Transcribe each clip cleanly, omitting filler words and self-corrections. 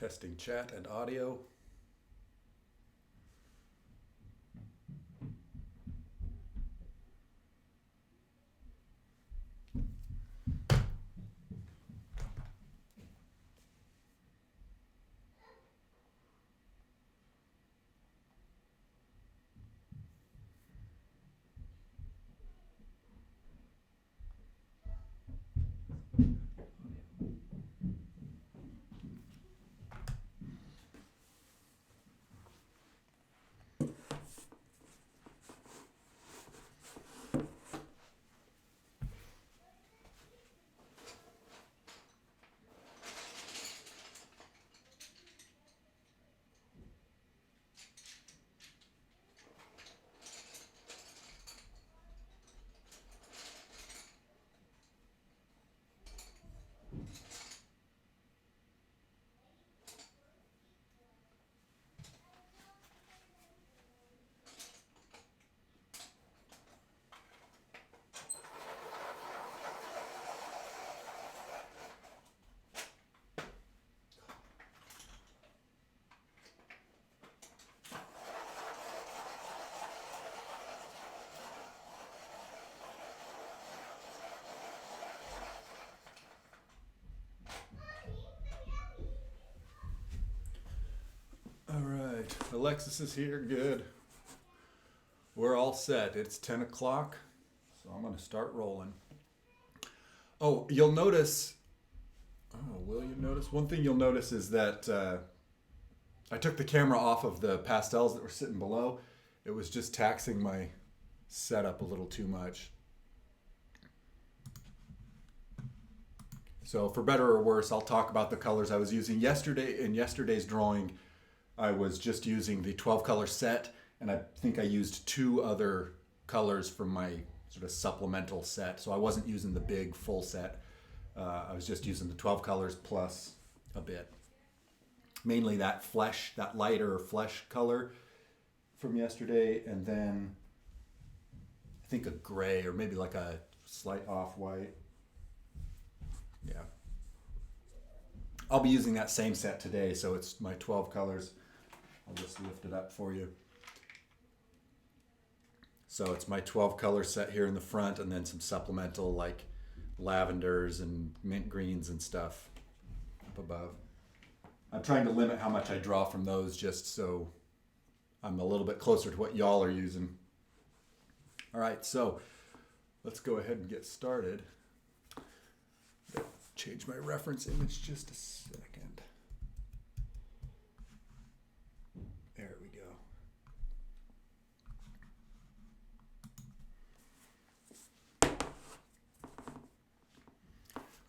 Testing chat and audio. All right, Alexis is here. Good. We're all set. It's 10 o'clock, so I'm going to start rolling. Oh, you'll notice. Oh, will you notice? One thing you'll notice is that I took the camera off of the pastels that were sitting below. It was just taxing my setup a little too much. So for better or worse, I'll talk about the colors I was using yesterday. In yesterday's drawing, I was just using the 12 color set, and I think I used 2 other colors from my sort of supplemental set. So I wasn't using the big full set. I was just using the 12 colors plus a bit. Mainly that flesh, that lighter flesh color from yesterday, and then I think a gray or maybe like a slight off-white. Yeah. I'll be using that same set today, so it's my 12 colors. I'll just lift it up for you. So it's my 12 color set here in the front, and then some supplemental like lavenders and mint greens and stuff up above. I'm trying to limit how much I draw from those just so I'm a little bit closer to what y'all are using. All right, so let's go ahead and get started. Change my reference image just a second. There we go.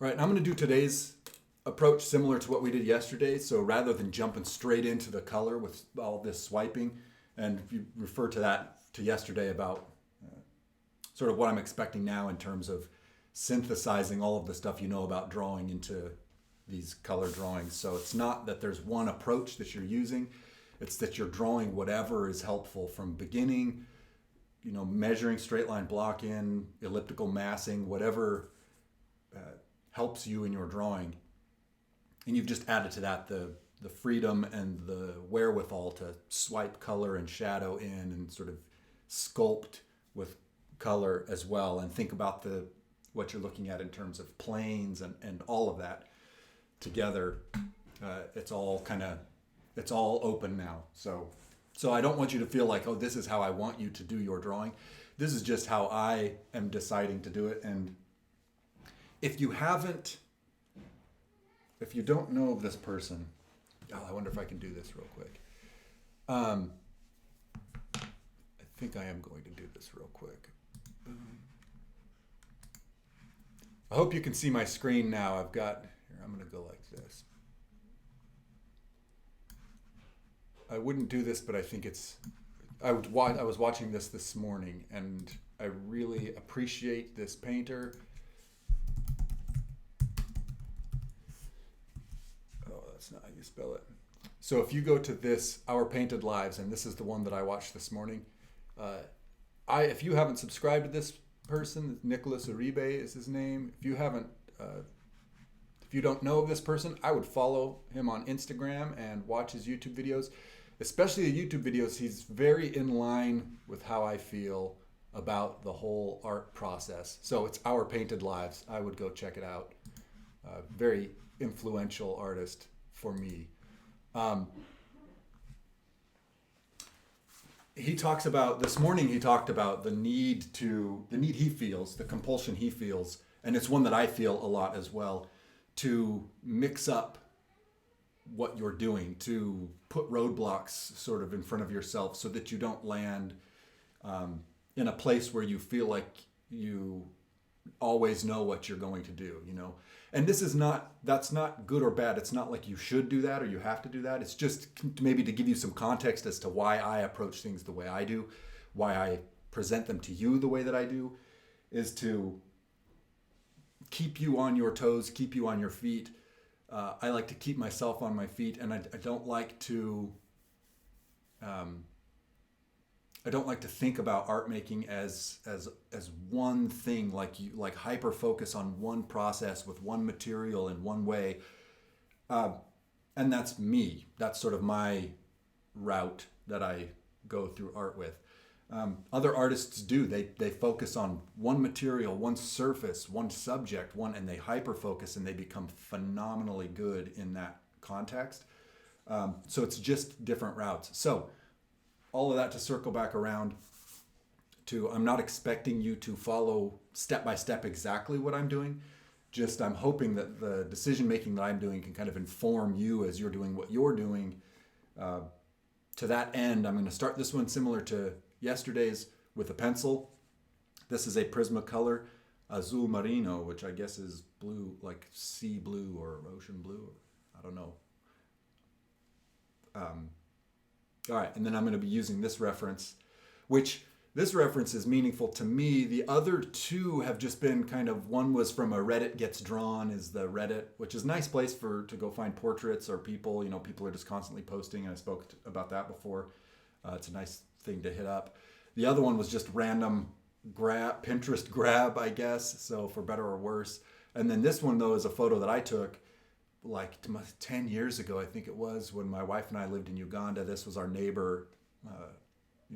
All right, I'm going to do today's approach similar to what we did yesterday. So rather than jumping straight into the color with all this swiping, and you refer to that to yesterday about sort of what I'm expecting now in terms of synthesizing all of the stuff you know about drawing into these color drawings. So it's not that there's one approach that you're using, it's that you're drawing whatever is helpful from beginning, measuring straight line block in, elliptical massing, whatever helps you in your drawing. And you've just added to that the freedom and the wherewithal to swipe color and shadow in and sort of sculpt with color as well, and think about what you're looking at in terms of planes and all of that together. It's all open now. So I don't want you to feel like, oh, this is how I want you to do your drawing. This is just how I am deciding to do it. And if you don't know of this person, I wonder if I can do this real quick. I think I am going to do this real quick. I hope you can see my screen now. I'm going to go like this. I wouldn't do this, but I think I was watching this morning, and I really appreciate this painter. Oh, that's not how you spell it. So if you go to this, Our Painted Lives, and this is the one that I watched this morning, if you haven't subscribed to this person, Nicholas Uribe is his name. If you if you don't know of this person, I would follow him on Instagram and watch his YouTube videos. Especially the YouTube videos, he's very in line with how I feel about the whole art process. So it's Our Painted Lives. I would go check it out. Very influential artist for me. He talks about, this morning he talked about the need he feels, the compulsion he feels, and it's one that I feel a lot as well, to mix up what you're doing, to put roadblocks sort of in front of yourself so that you don't land in a place where you feel like you always know what you're going to do, you know. And that's not good or bad. It's not like you should do that or you have to do that. It's just maybe to give you some context as to why I approach things the way I do, why I present them to you the way that I do, is to keep you on your toes, keep you on your feet. I like to keep myself on my feet, and I don't like to think about art making as one thing, like hyper focus on one process with one material in one way. And that's me. That's sort of my route that I go through art with. Other artists do. They focus on one material, one surface, one subject, and they hyper focus and they become phenomenally good in that context. So it's just different routes. So all of that to circle back around to, I'm not expecting you to follow step by step exactly what I'm doing. Just I'm hoping that the decision making that I'm doing can kind of inform you as you're doing what you're doing. To that end, I'm going to start this one similar to yesterday's with a pencil. This is a Prismacolor Azul Marino, which I guess is blue, like sea blue or ocean blue. I don't know. All right, and then I'm going to be using this reference, which this reference is meaningful to me. The other two have just been kind of, one was from a Reddit Gets Drawn, is the Reddit, which is a nice place to go find portraits or people. You know, people are just constantly posting, and I spoke about that before. It's a nice thing to hit up. The other one was just random Pinterest grab, I guess, so for better or worse. And then this one, though, is a photo that I took like 10 years ago, I think it was, when my wife and I lived in Uganda. This was our neighbor,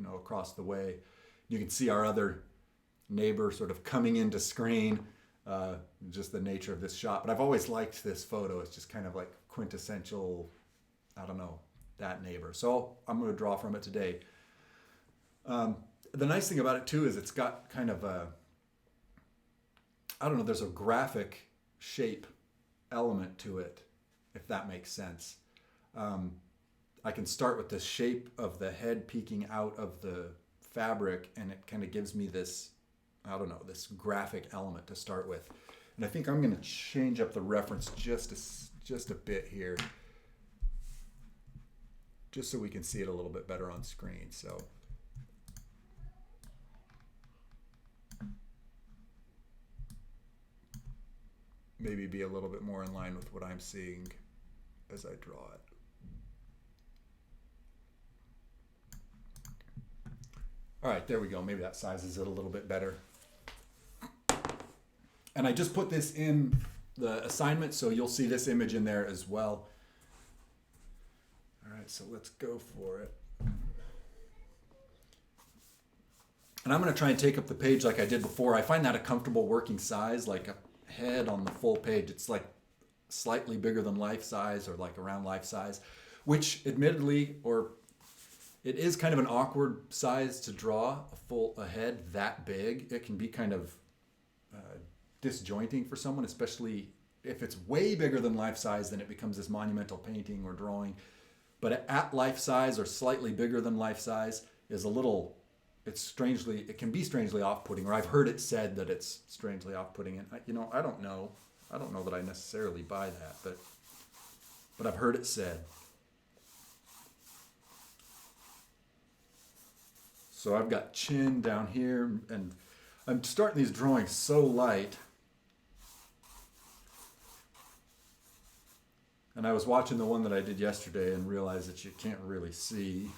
across the way. You can see our other neighbor sort of coming into screen, just the nature of this shot. But I've always liked this photo. It's just kind of like quintessential, I don't know, that neighbor. So I'm going to draw from it today. The nice thing about it too is it's got kind of there's a graphic shape element to it, if that makes sense. I can start with the shape of the head peeking out of the fabric, and it kind of gives me this, this graphic element to start with. And I think I'm going to change up the reference just a bit here, just so we can see it a little bit better on screen. So maybe be a little bit more in line with what I'm seeing as I draw it. All right, there we go. Maybe that sizes it a little bit better. And I just put this in the assignment, so you'll see this image in there as well. All right, so let's go for it. And I'm going to try and take up the page like I did before. I find that a comfortable working size, like a head on the full page. It's like slightly bigger than life size, or like around life size, which admittedly, it is kind of an awkward size to draw a head that big. It can be kind of disjointing for someone, especially if it's way bigger than life size. Then it becomes this monumental painting or drawing. But at life size or slightly bigger than life size is it can be strangely off-putting, or I've heard it said that it's strangely off-putting. And I don't know that I necessarily buy that, but I've heard it said. So I've got chin down here, and I'm starting these drawings so light. And I was watching the one that I did yesterday and realized that you can't really see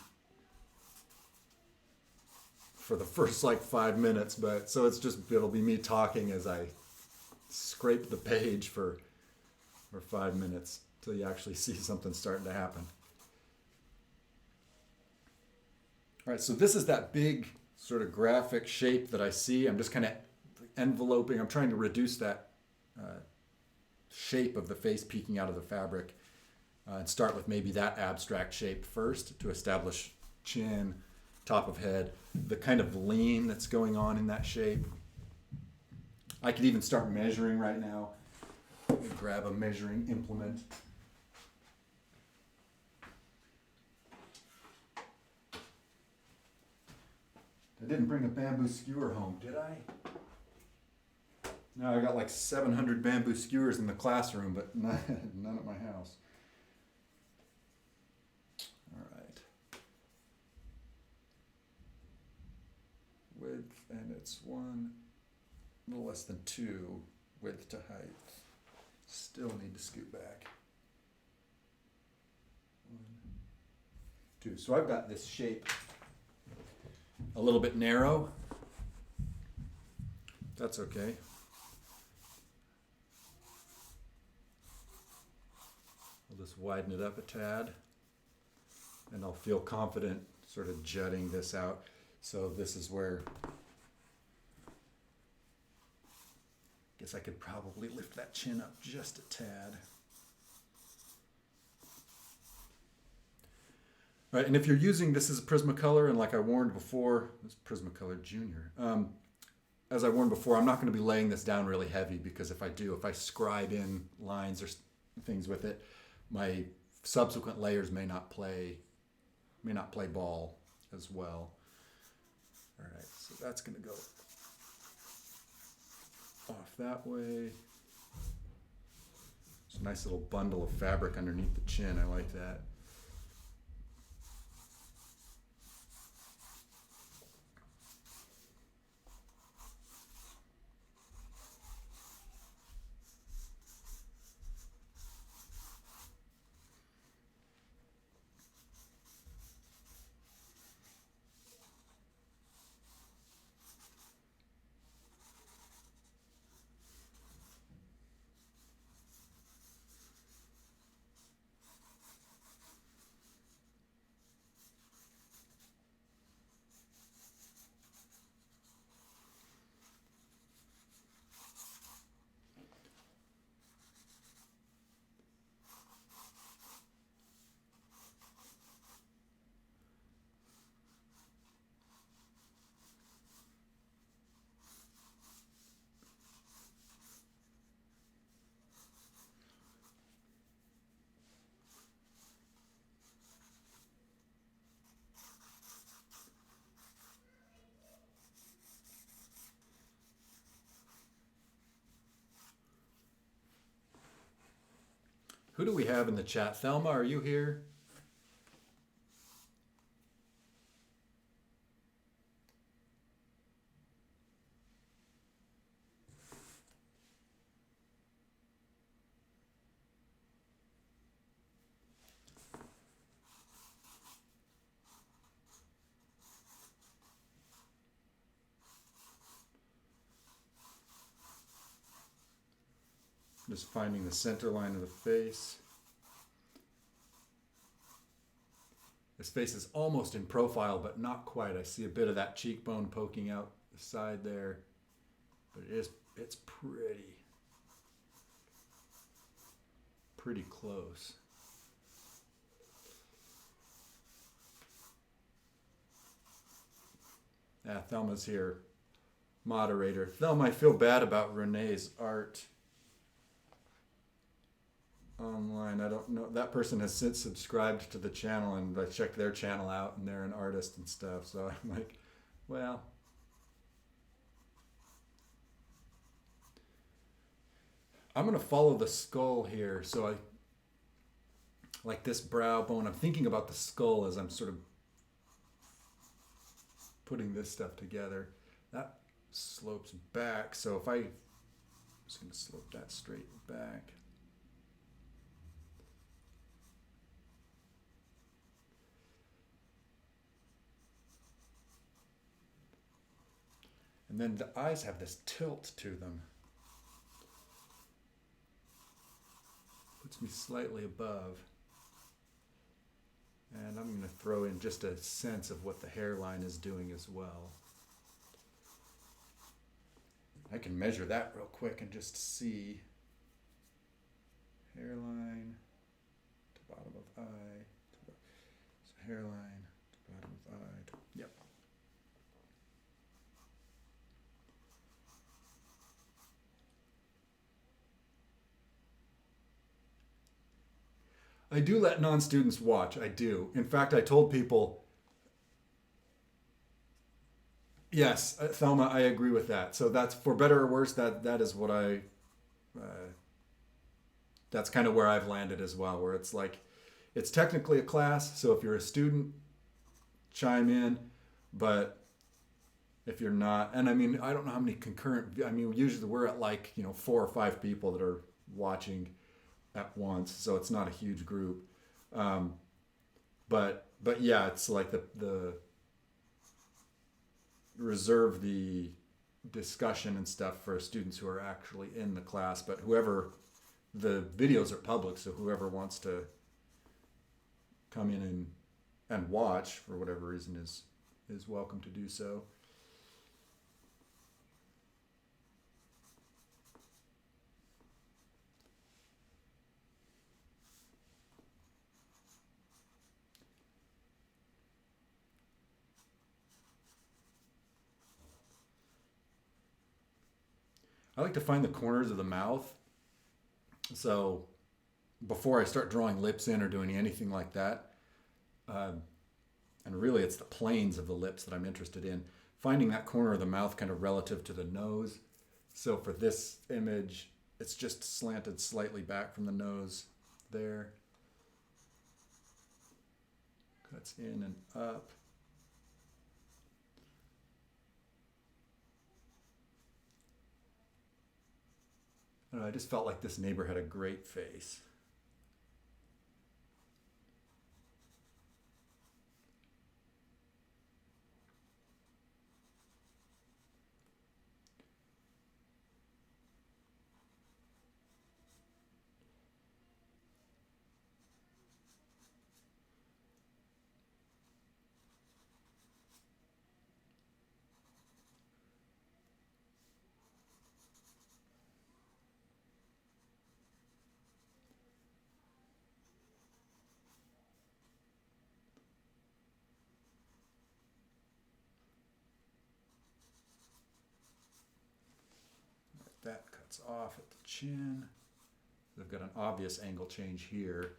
for the first 5 minutes, but so it'll be me talking as I scrape the page for or 5 minutes till you actually see something starting to happen. All right, so this is that big sort of graphic shape that I see. I'm just kind of enveloping. I'm trying to reduce that shape of the face peeking out of the fabric and start with maybe that abstract shape first to establish chin, top of head, the kind of lean that's going on in that shape. I could even start measuring right now. Let me grab a measuring implement. I didn't bring a bamboo skewer home, did I? No, I got like 700 bamboo skewers in the classroom, but none at my house. All right. Width, and it's a little less than 2 width to height. Still need to scoot back. 1, 2. So I've got this shape a little bit narrow. That's okay. I'll just widen it up a tad, and I'll feel confident sort of jutting this out. So this is where I guess I could probably lift that chin up just a tad. All right, and if you're using this as a Prismacolor, and like I warned before, this Prismacolor Junior, as I warned before, I'm not going to be laying this down really heavy, because if I scribe in lines or things with it, my subsequent layers may not play ball as well. All right, so that's going to go off that way. It's a nice little bundle of fabric underneath the chin. I like that. Who do we have in the chat? Thelma, are you here? Just finding the center line of the face. This face is almost in profile, but not quite. I see a bit of that cheekbone poking out the side there, but it's pretty close. Yeah, Thelma's here. Moderator. Thelma, I feel bad about Renee's art online. I don't know. That person has since subscribed to the channel, and I checked their channel out, and they're an artist and stuff. So I'm like, well, I'm going to follow the skull here. So I like this brow bone. I'm thinking about the skull as I'm sort of putting this stuff together. That slopes back. So if I'm just going to slope that straight back. And then the eyes have this tilt to them. puts me slightly above. And I'm going to throw in just a sense of what the hairline is doing as well. I can measure that real quick and just see hairline to bottom of eye. So hairline to bottom of eye. Yep. I do let non-students watch. I do. In fact, I told people, yes, Thelma, I agree with that. So that's for better or worse. That is what uh, that's kind of where I've landed as well. Where it's like, it's technically a class. So if you're a student, chime in. But if you're not, and I mean, I don't know how many concurrent. I mean, usually we're at like 4 or 5 people that are watching at once, so it's not a huge group. Um, but yeah, it's like the reserve the discussion and stuff for students who are actually in the class. But whoever, the videos are public, so whoever wants to come in and watch for whatever reason is welcome to do so. I like to find the corners of the mouth. So before I start drawing lips in or doing anything like that, uh, and really it's the planes of the lips that I'm interested in, finding that corner of the mouth kind of relative to the nose. So for this image, it's just slanted slightly back from the nose there. Cuts in and up. I don't know, I just felt like this neighbor had a great face. That cuts off at the chin. They've got an obvious angle change here.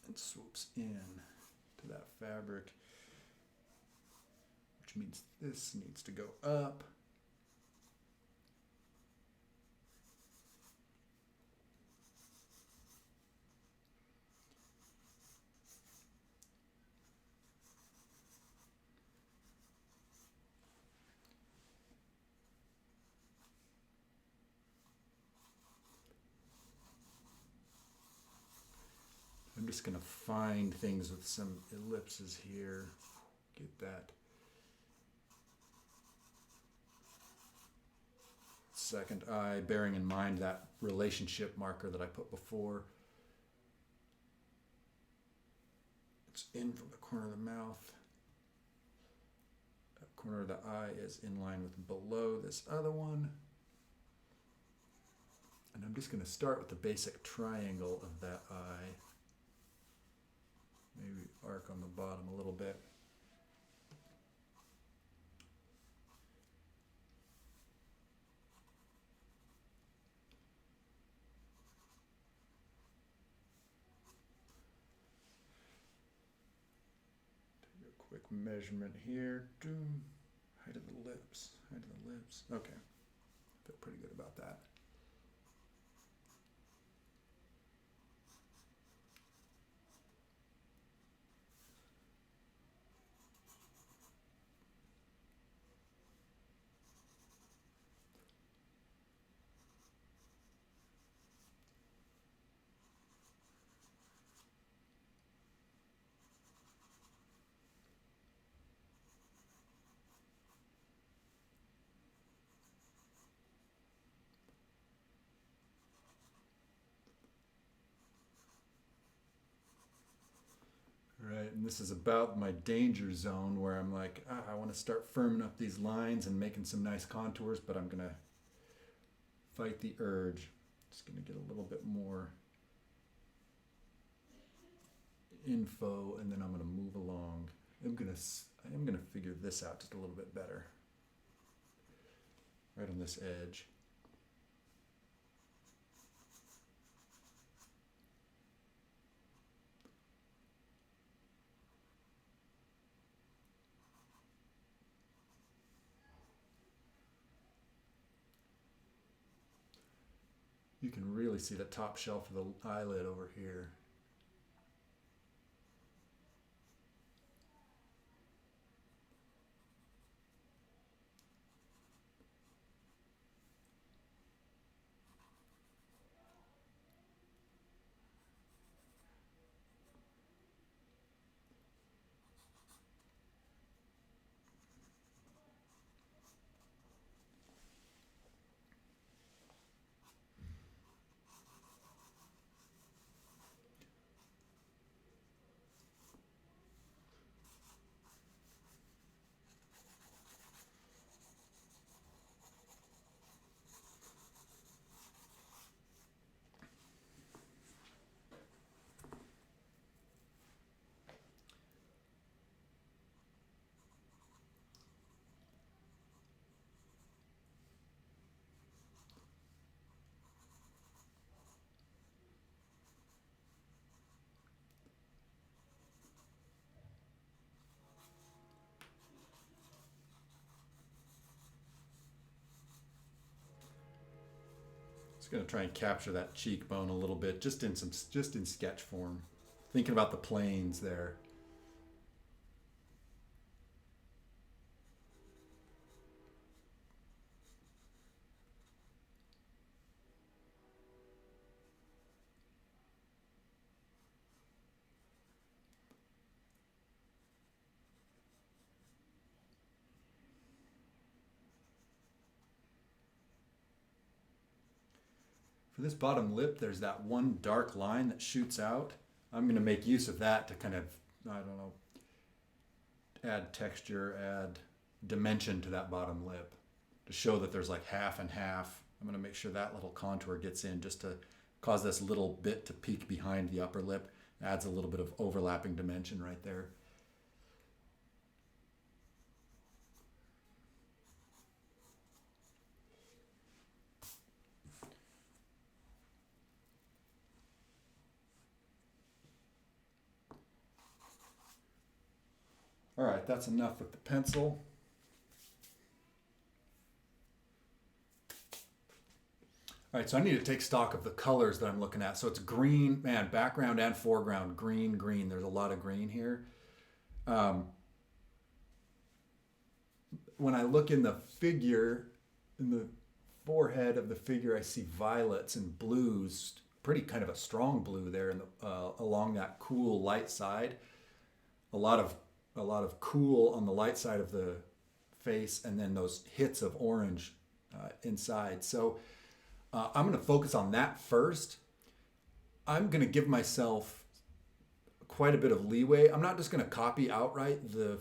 And swoops in to that fabric, which means this needs to go up. I'm just going to find things with some ellipses here. Get that second eye, bearing in mind that relationship marker that I put before. It's in from the corner of the mouth. That corner of the eye is in line with below this other one. And I'm just going to start with the basic triangle of that eye. Maybe arc on the bottom a little bit. Take a quick measurement here. Height of the lips. Height of the lips. Okay. Feel pretty good about that. And this is about my danger zone where I'm like, I want to start firming up these lines and making some nice contours, but I'm going to fight the urge. Just going to get a little bit more info, and then I'm going to move along. I am going to figure this out just a little bit better. Right on this edge. You can really see the top shelf of the eyelid over here. Just going to try and capture that cheekbone a little bit, just in sketch form. Thinking about the planes there. For this bottom lip, there's that one dark line that shoots out. I'm going to make use of that to kind of, I don't know, add texture, add dimension to that bottom lip to show that there's like half and half. I'm going to make sure that little contour gets in just to cause this little bit to peek behind the upper lip. Adds a little bit of overlapping dimension right there. All right, that's enough with the pencil. All right, so I need to take stock of the colors that I'm looking at. So it's green, man, background and foreground, green, green. There's a lot of green here. When I look in the figure, in the forehead of the figure, I see violets and blues, pretty kind of a strong blue there in the, along that cool light side. A lot of cool on the light side of the face, and then those hits of orange inside. So I'm going to focus on that first. I'm going to give myself quite a bit of leeway. I'm not just going to copy outright the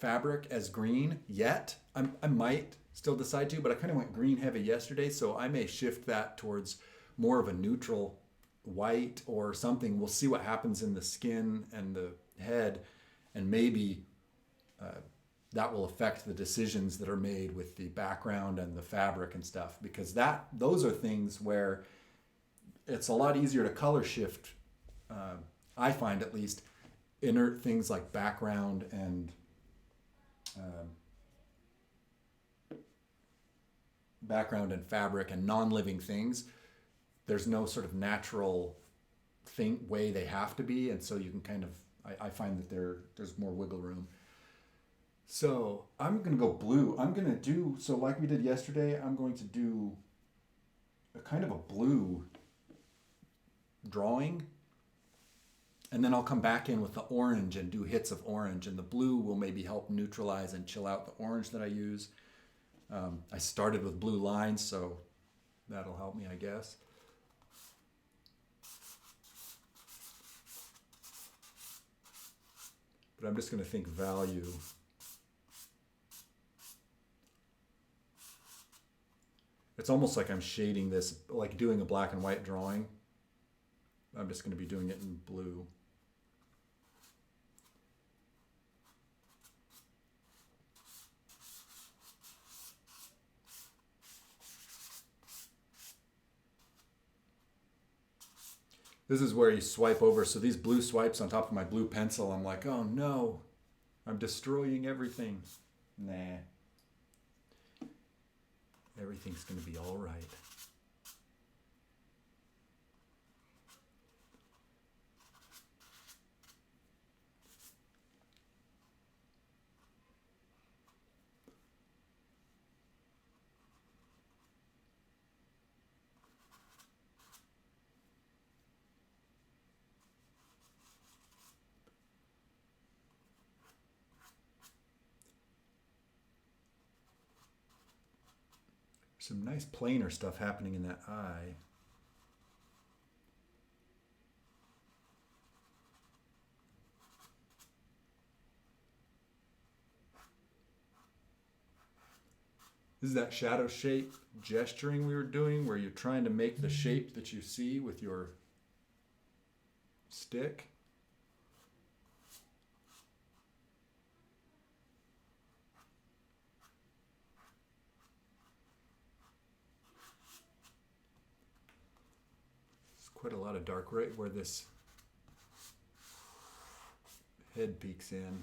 fabric as green yet. I might still decide to, but I kind of went green heavy yesterday, so I may shift that towards more of a neutral white or something. We'll see what happens in the skin and the head, and maybe that will affect the decisions that are made with the background and the fabric and stuff, because those are things where it's a lot easier to color shift, I find at least, inert things like background and fabric and non-living things. There's no sort of natural way they have to be, and so you can kind of, I find that there's more wiggle room. So I'm going to go blue. I'm going to do, so like we did yesterday, I'm going to do a kind of a blue drawing. And then I'll come back in with the orange and do hits of orange. And the blue will maybe help neutralize and chill out the orange that I use. I started with blue lines, so that'll help me, I guess. but I'm just going to think value. It's almost like I'm shading this, like doing a black and white drawing. I'm just going to be doing it in blue. This is where you swipe over. So these blue swipes on top of my blue pencil, I'm like, oh no, I'm destroying everything. Nah. Everything's going to be all right. Some nice planar stuff happening in that eye. This is that shadow shape gesturing we were doing where you're trying to make the shape that you see with your stick. Quite a lot of dark right where this head peeks in.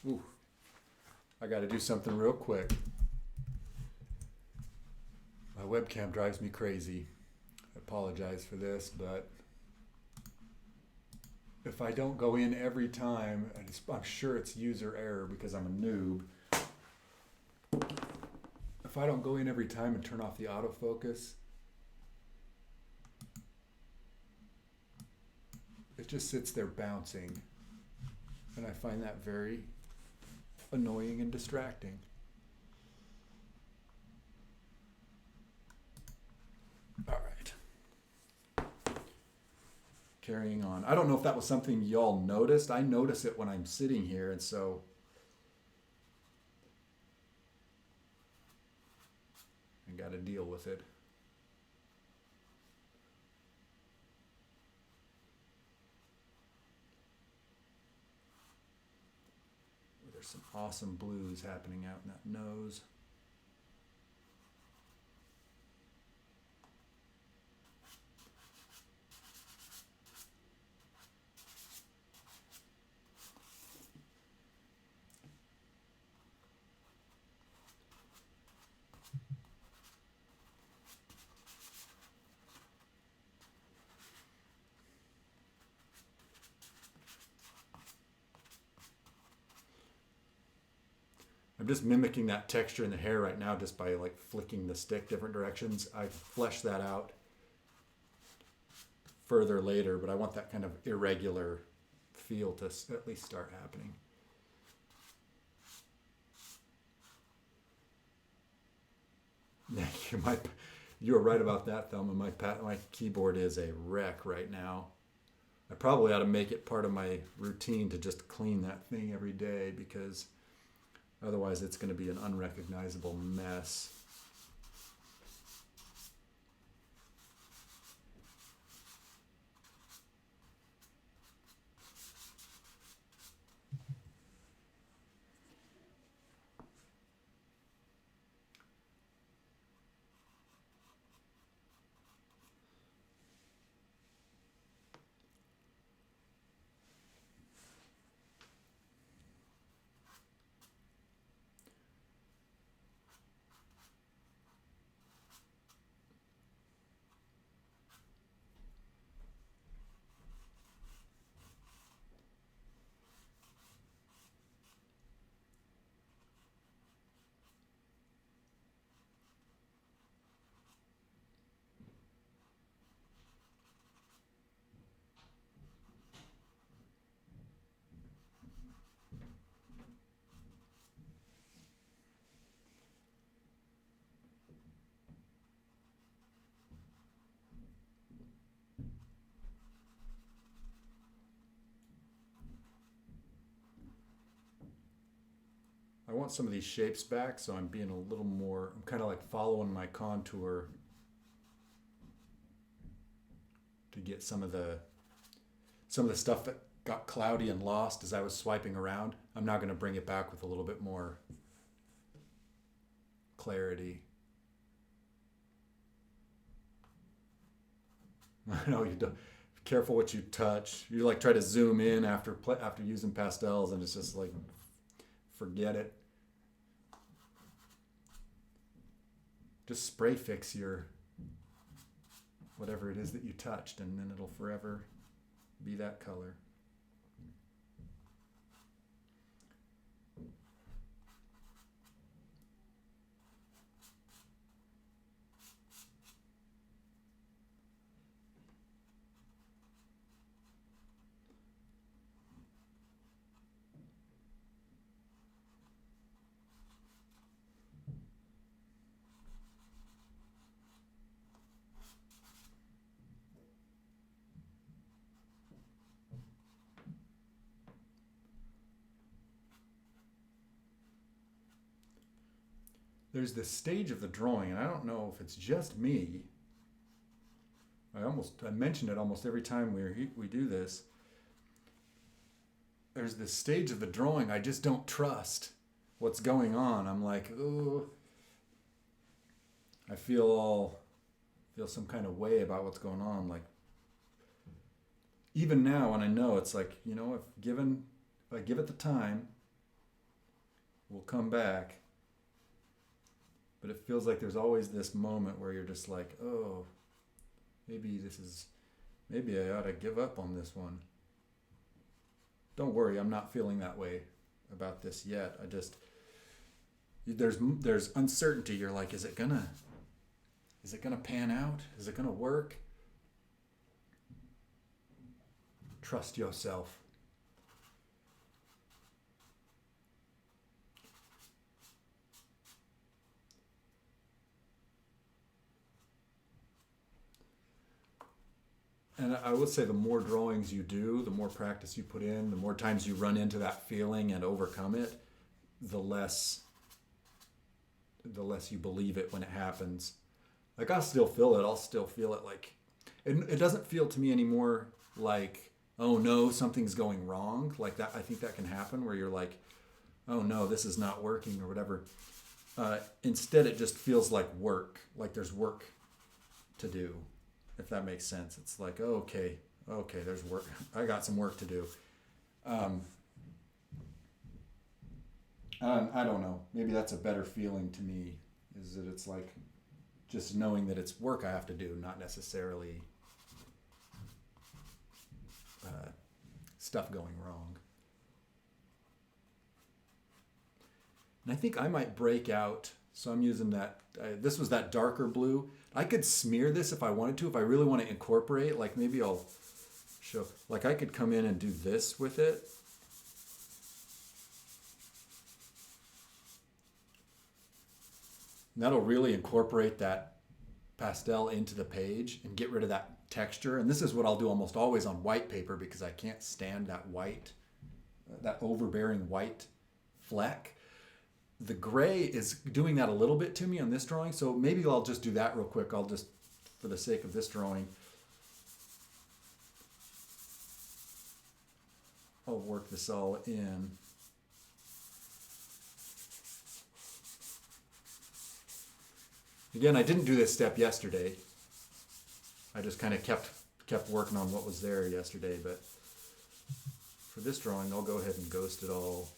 Ooh, I got to do something real quick. My webcam drives me crazy. I apologize for this, but if I don't go in every time, I'm sure it's user error because I'm a noob. If I don't go in every time and turn off the autofocus, it just sits there bouncing. And I find that very annoying and distracting. All right. Carrying on. I don't know if that was something y'all noticed. I notice it when I'm sitting here, and so I got to deal with it. There's some awesome blues happening out in that nose. I'm just mimicking that texture in the hair right now just by like flicking the stick different directions. I flesh that out further later, but I want that kind of irregular feel to at least start happening. You were right about that, Thelma. My keyboard is a wreck right now. I probably ought to make it part of my routine to just clean that thing every day because otherwise it's going to be an unrecognizable mess. want some of these shapes back, so I'm being a little more, I'm kind of like following my contour to get some of the stuff that got cloudy and lost as I was swiping around. I'm now going to bring it back with a little bit more clarity. I know you don't. Be careful what you touch. You like try to zoom in after using pastels, and it's just like forget it. Just spray fix your whatever it is that you touched, and then it'll forever be that color. There's this stage of the drawing, and I don't know if it's just me. I mention it almost every time we do this. There's this stage of the drawing I just don't trust what's going on. I'm like, oh, I feel some kind of way about what's going on. Like even now, when I know it's like, you know, if I give it the time, we'll come back. But it feels like there's always this moment where you're just like, oh, maybe I ought to give up on this one. Don't worry, I'm not feeling that way about this yet. There's uncertainty. You're like, is it gonna pan out? Is it gonna work? Trust yourself. And I would say the more drawings you do, the more practice you put in, the more times you run into that feeling and overcome it, the less you believe it when it happens. Like I'll still feel it like, it doesn't feel to me anymore like, oh no, something's going wrong. Like that, I think that can happen where you're like, oh no, this is not working or whatever. Instead, it just feels like work, like there's work to do. If that makes sense. It's like, oh, okay, there's work. I got some work to do. I don't know. Maybe that's a better feeling to me, is that it's like just knowing that it's work I have to do, not necessarily stuff going wrong. And I think I might break out. So I'm using that. This was that darker blue. I could smear this if I wanted to. If I really want to incorporate, like maybe I'll show. Like I could come in and do this with it. And that'll really incorporate that pastel into the page and get rid of that texture. And this is what I'll do almost always on white paper because I can't stand that white, that overbearing white fleck. The gray is doing that a little bit to me on this drawing, so maybe I'll just do that real quick. I'll just, for the sake of this drawing, I'll work this all in. Again, I didn't do this step yesterday. I just kind of kept working on what was there yesterday, but for this drawing, I'll go ahead and ghost it all.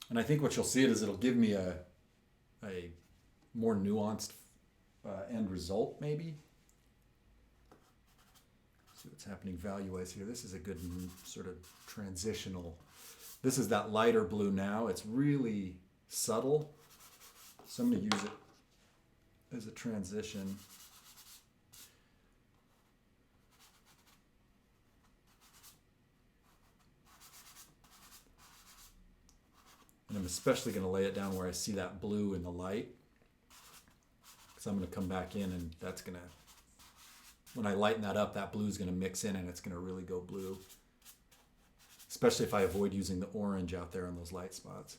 And I think what you'll see is it'll give me a more nuanced end result, maybe. See what's happening value-wise here. This is a good sort of transitional. This is that lighter blue now. It's really subtle. So I'm going to use it as a transition. And I'm especially going to lay it down where I see that blue in the light. Because I'm going to come back in and that's going to when I lighten that up, that blue is going to mix in and it's going to really go blue. Especially if I avoid using the orange out there on those light spots.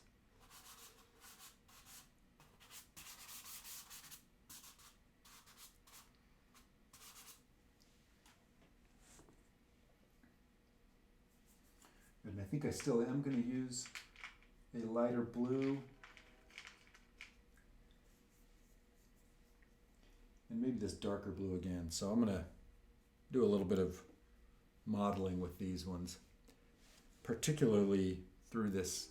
And I think I still am going to use a lighter blue. And maybe this darker blue again. So I'm going to do a little bit of modeling with these ones, particularly through this,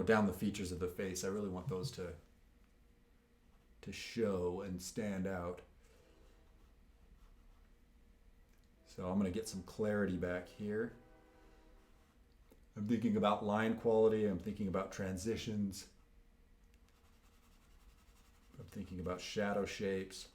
down the features of the face. I really want those to show and stand out. So I'm going to get some clarity back here. I'm thinking about line quality. I'm thinking about transitions. I'm thinking about shadow shapes.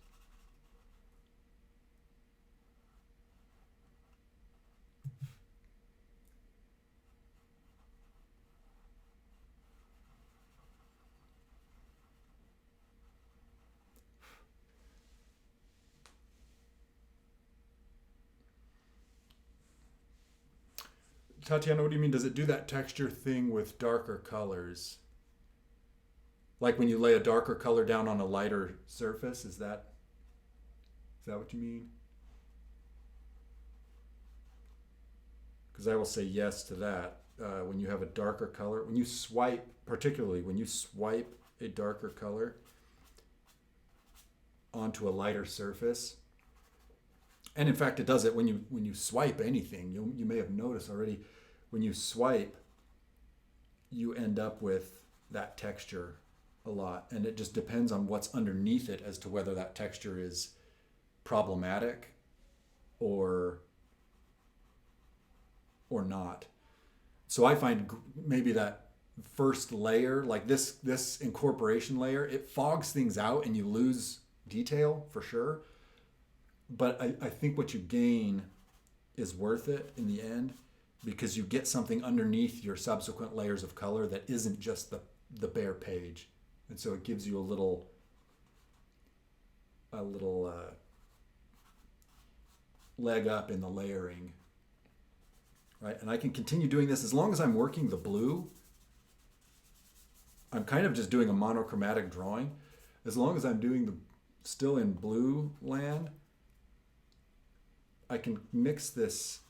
Tatiana, what do you mean? Does it do that texture thing with darker colors? Like when you lay a darker color down on a lighter surface? Is that what you mean? Because I will say yes to that. When you have a darker color, when you swipe, particularly when you swipe a darker color onto a lighter surface, and in fact it does it when you swipe anything. You may have noticed already, when you swipe, you end up with that texture a lot, and it just depends on what's underneath it as to whether that texture is problematic or not. So I find maybe that first layer, like this incorporation layer, it fogs things out and you lose detail for sure. But I think what you gain is worth it in the end, because you get something underneath your subsequent layers of color that isn't just the bare page. And so it gives you a little leg up in the layering, right? And I can continue doing this as long as I'm working the blue. I'm kind of just doing a monochromatic drawing. As long as I'm doing still in blue land, I can mix this.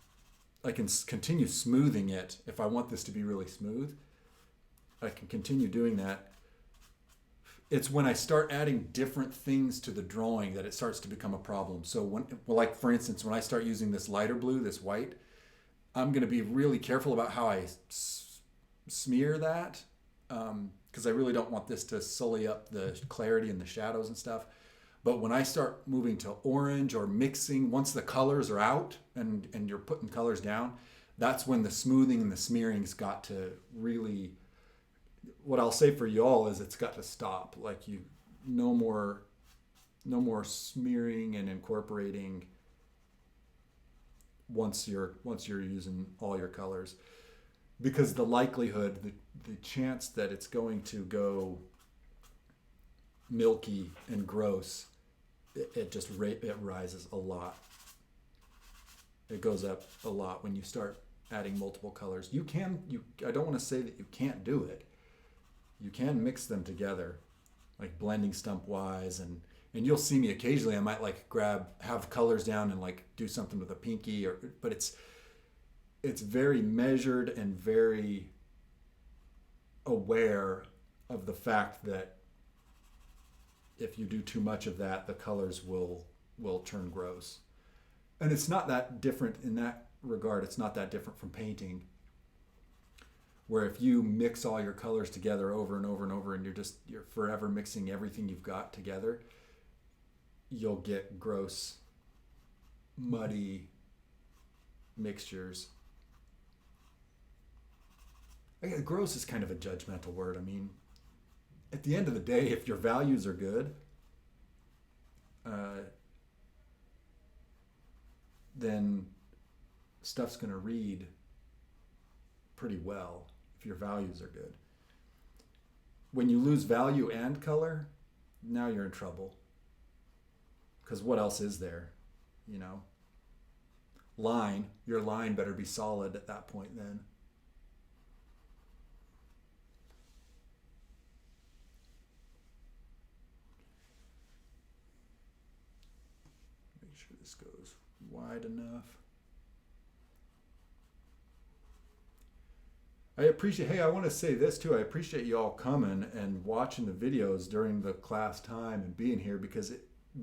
I can continue smoothing it if I want this to be really smooth. I can continue doing that. It's when I start adding different things to the drawing that it starts to become a problem. So like for instance, when I start using this lighter blue, this white, I'm going to be really careful about how I smear that, because I really don't want this to sully up the clarity and the shadows and stuff. But when I start moving to orange or mixing, once the colors are out and you're putting colors down, that's when the smoothing and the smearing's got to really, what I'll say for you all is it's got to stop. Like no more smearing and incorporating once you're using all your colors, because the likelihood, the chance that it's going to go milky and gross, it rises a lot. It goes up a lot when you start adding multiple colors. I don't want to say that you can't do it. You can mix them together, like blending stump wise, and you'll see me occasionally. I might have colors down and like do something with a pinky, but it's very measured and very aware of the fact that if you do too much of that, the colors will turn gross. And it's not that different in that regard. It's not that different from painting, where if you mix all your colors together over and over and over, and you're forever mixing everything you've got together, you'll get gross, muddy mixtures. Gross is kind of a judgmental word. I mean, at the end of the day, if your values are good, then stuff's going to read pretty well if your values are good. When you lose value and color, now you're in trouble. Because what else is there? you know, line. Your line better be solid at that point then. Make sure this goes wide enough. I appreciate, hey, I want to say this too. I appreciate you all coming and watching the videos during the class time and being here because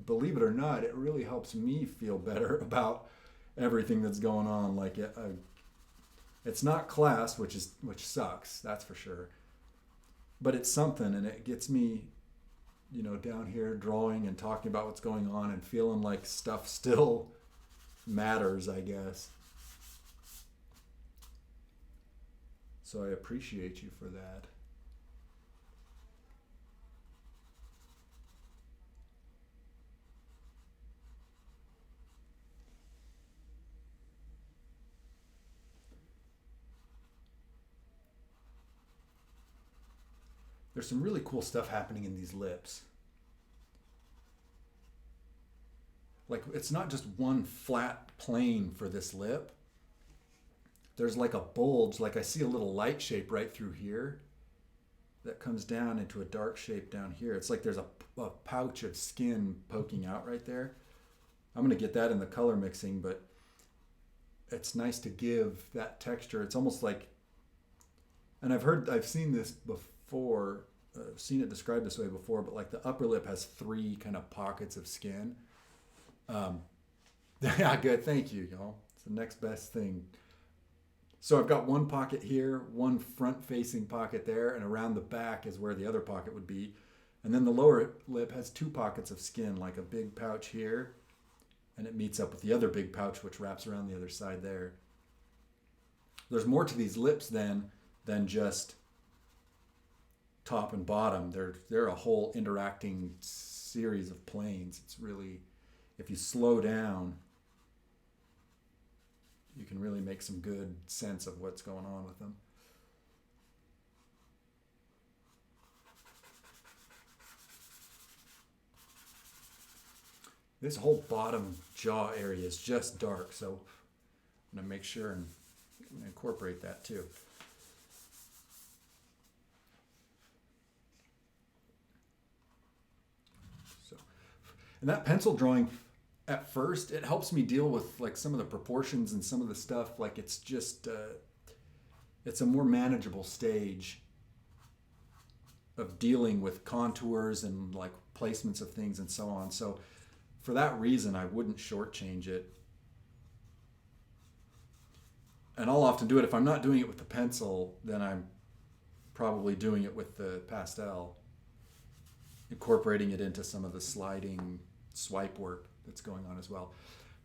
believe it or not, it really helps me feel better about everything that's going on. Like it's not class, which sucks, that's for sure. But it's something, and it gets me, down here drawing and talking about what's going on and feeling like stuff still matters, I guess. So I appreciate you for that. There's some really cool stuff happening in these lips. Like, it's not just one flat plane for this lip. There's like a bulge, like I see a little light shape right through here that comes down into a dark shape down here. It's like there's a pouch of skin poking out right there. I'm going to get that in the color mixing, but it's nice to give that texture. It's almost like, and I've seen this before, seen it described this way before, but like the upper lip has 3 kind of pockets of skin. Yeah, good. Thank you, y'all. It's the next best thing. So I've got one pocket here, one front-facing pocket there, and around the back is where the other pocket would be. And then the lower lip has 2 pockets of skin, like a big pouch here, and it meets up with the other big pouch, which wraps around the other side there. There's more to these lips than just top and bottom. They're a whole interacting series of planes. It's really, if you slow down, you can really make some good sense of what's going on with them. This whole bottom jaw area is just dark, so I'm going to make sure and incorporate that too. So, and that pencil drawing, at first, it helps me deal with like some of the proportions and some of the stuff. Like it's just, it's a more manageable stage of dealing with contours and like placements of things and so on. So for that reason, I wouldn't shortchange it. And I'll often do it. If I'm not doing it with the pencil, then I'm probably doing it with the pastel, incorporating it into some of the sliding swipe work that's going on as well.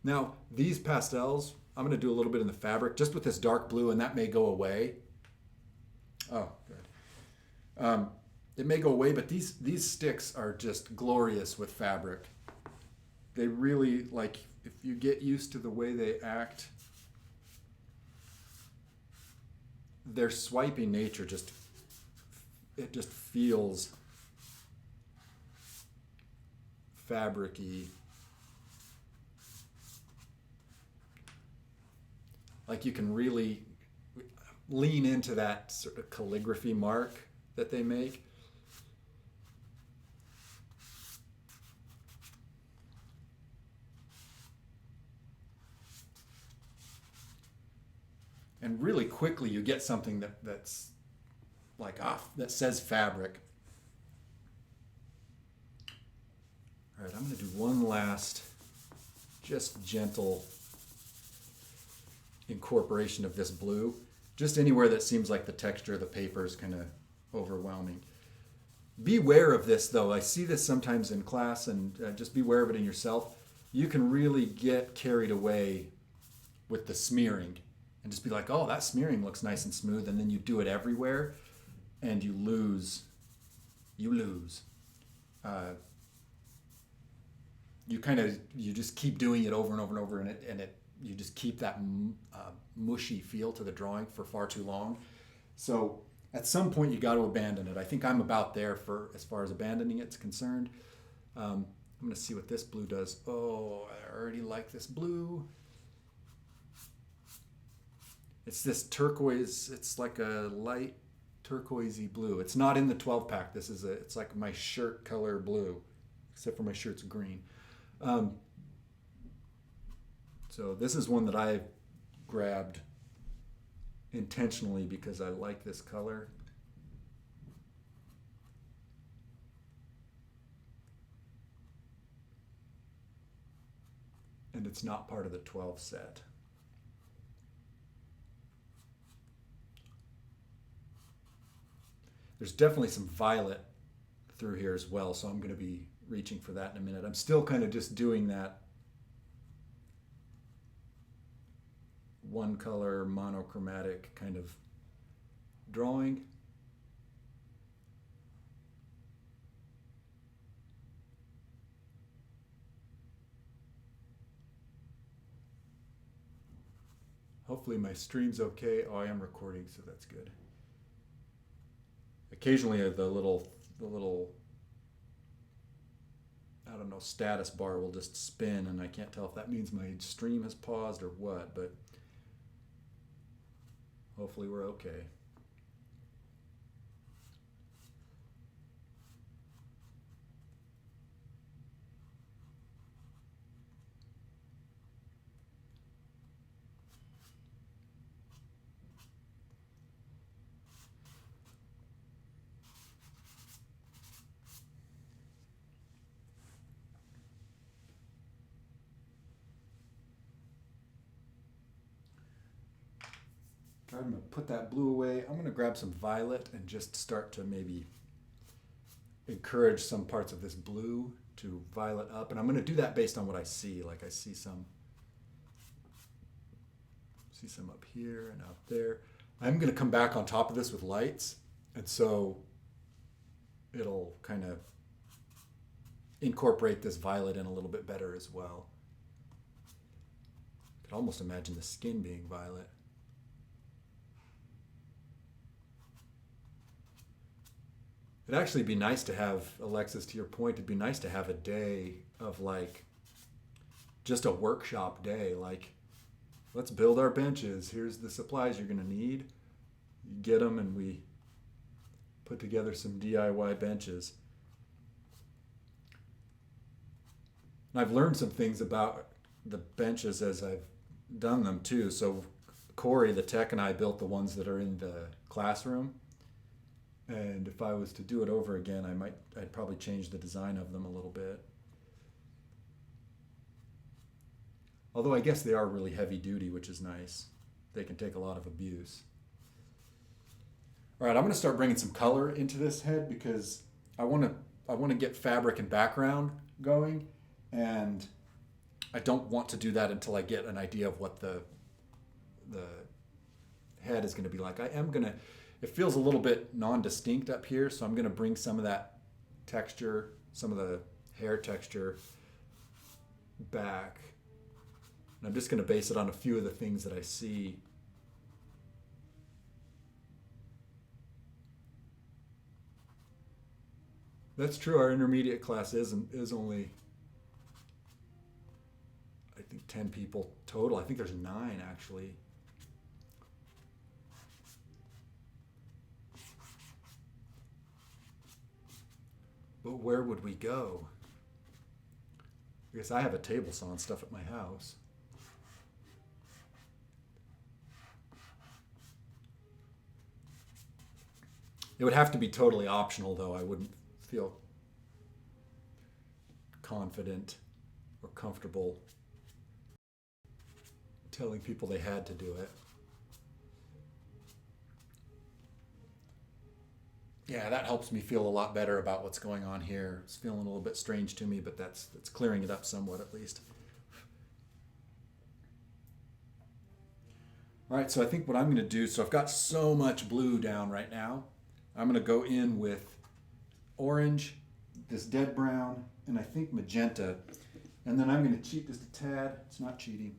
Now, these pastels, I'm going to do a little bit in the fabric, just with this dark blue, and that may go away. Oh, good. It may go away, but these sticks are just glorious with fabric. They really, like, if you get used to the way they act, their swiping nature just feels fabric-y. Like you can really lean into that sort of calligraphy mark that they make. And really quickly you get something that's like that says fabric. All right, I'm going to do one last just gentle incorporation of this blue, just anywhere that seems like the texture of the paper is kind of overwhelming. Beware of this though. I see this sometimes in class, and just beware of it in yourself. You can really get carried away with the smearing and just be like, oh, that smearing looks nice and smooth, and then you do it everywhere and you lose. You just keep doing it over and over and over, and you just keep that mushy feel to the drawing for far too long. So at some point you got to abandon it. I think I'm about there for as far as abandoning it's concerned. I'm going to see what this blue does. Oh, I already like this blue. It's this turquoise. It's like a light turquoisey blue. It's not in the 12 pack. It's like my shirt color blue, except for my shirt's green. So this is one that I grabbed intentionally because I like this color. And it's not part of the 12 set. There's definitely some violet through here as well, so I'm going to be reaching for that in a minute. I'm still kind of just doing that one color monochromatic kind of drawing. Hopefully my stream's okay. Oh, I am recording, so that's good. Occasionally the little I don't know, status bar will just spin, and I can't tell if that means my stream has paused or what, but hopefully we're okay. I'm going to put that blue away. I'm going to grab some violet and just start to maybe encourage some parts of this blue to violet up. And I'm going to do that based on what I see. Like I see some up here and out there. I'm going to come back on top of this with lights. And so it'll kind of incorporate this violet in a little bit better as well. I could almost imagine the skin being violet. It'd actually be nice to have, Alexis, to your point, it'd be nice to have a day of like, just a workshop day. Like, let's build our benches. Here's the supplies you're going to need. You get them and we put together some DIY benches. And I've learned some things about the benches as I've done them too. So Corey, the tech, and I built the ones that are in the classroom. And if I was to do it over again, I'd probably change the design of them a little bit. Although I guess they are really heavy duty, which is nice. They can take a lot of abuse. All right, I'm going to start bringing some color into this head because I want to get fabric and background going, and I don't want to do that until I get an idea of what the head is going to be like. It feels a little bit non-distinct up here, so I'm going to bring some of that texture, some of the hair texture back. And I'm just going to base it on a few of the things that I see. That's true, our intermediate class is only, I think, 10 people total. I think there's 9 actually. But where would we go? I guess I have a table saw and stuff at my house. It would have to be totally optional, though. I wouldn't feel confident or comfortable telling people they had to do it. Yeah, that helps me feel a lot better about what's going on here. It's feeling a little bit strange to me, but that's clearing it up somewhat at least. All right, so I think what I'm going to do, so I've got so much blue down right now. I'm going to go in with orange, this dead brown, and I think magenta. And then I'm going to cheat just a tad. It's not cheating.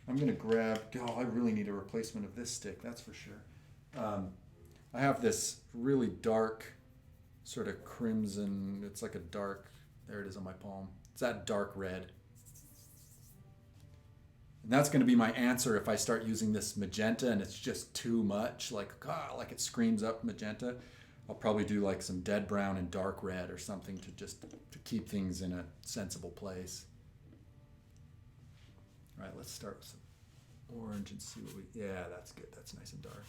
I'm going to grab, I really need a replacement of this stick, that's for sure. I have this really dark sort of crimson, it's like a dark There it is on my palm. It's that dark red. And that's going to be my answer if I start using this magenta and it's just too much, like it screams up magenta. I'll probably do like some dead brown and dark red or something to keep things in a sensible place. All right, let's start with some orange and see what we, yeah, that's good. That's nice and dark.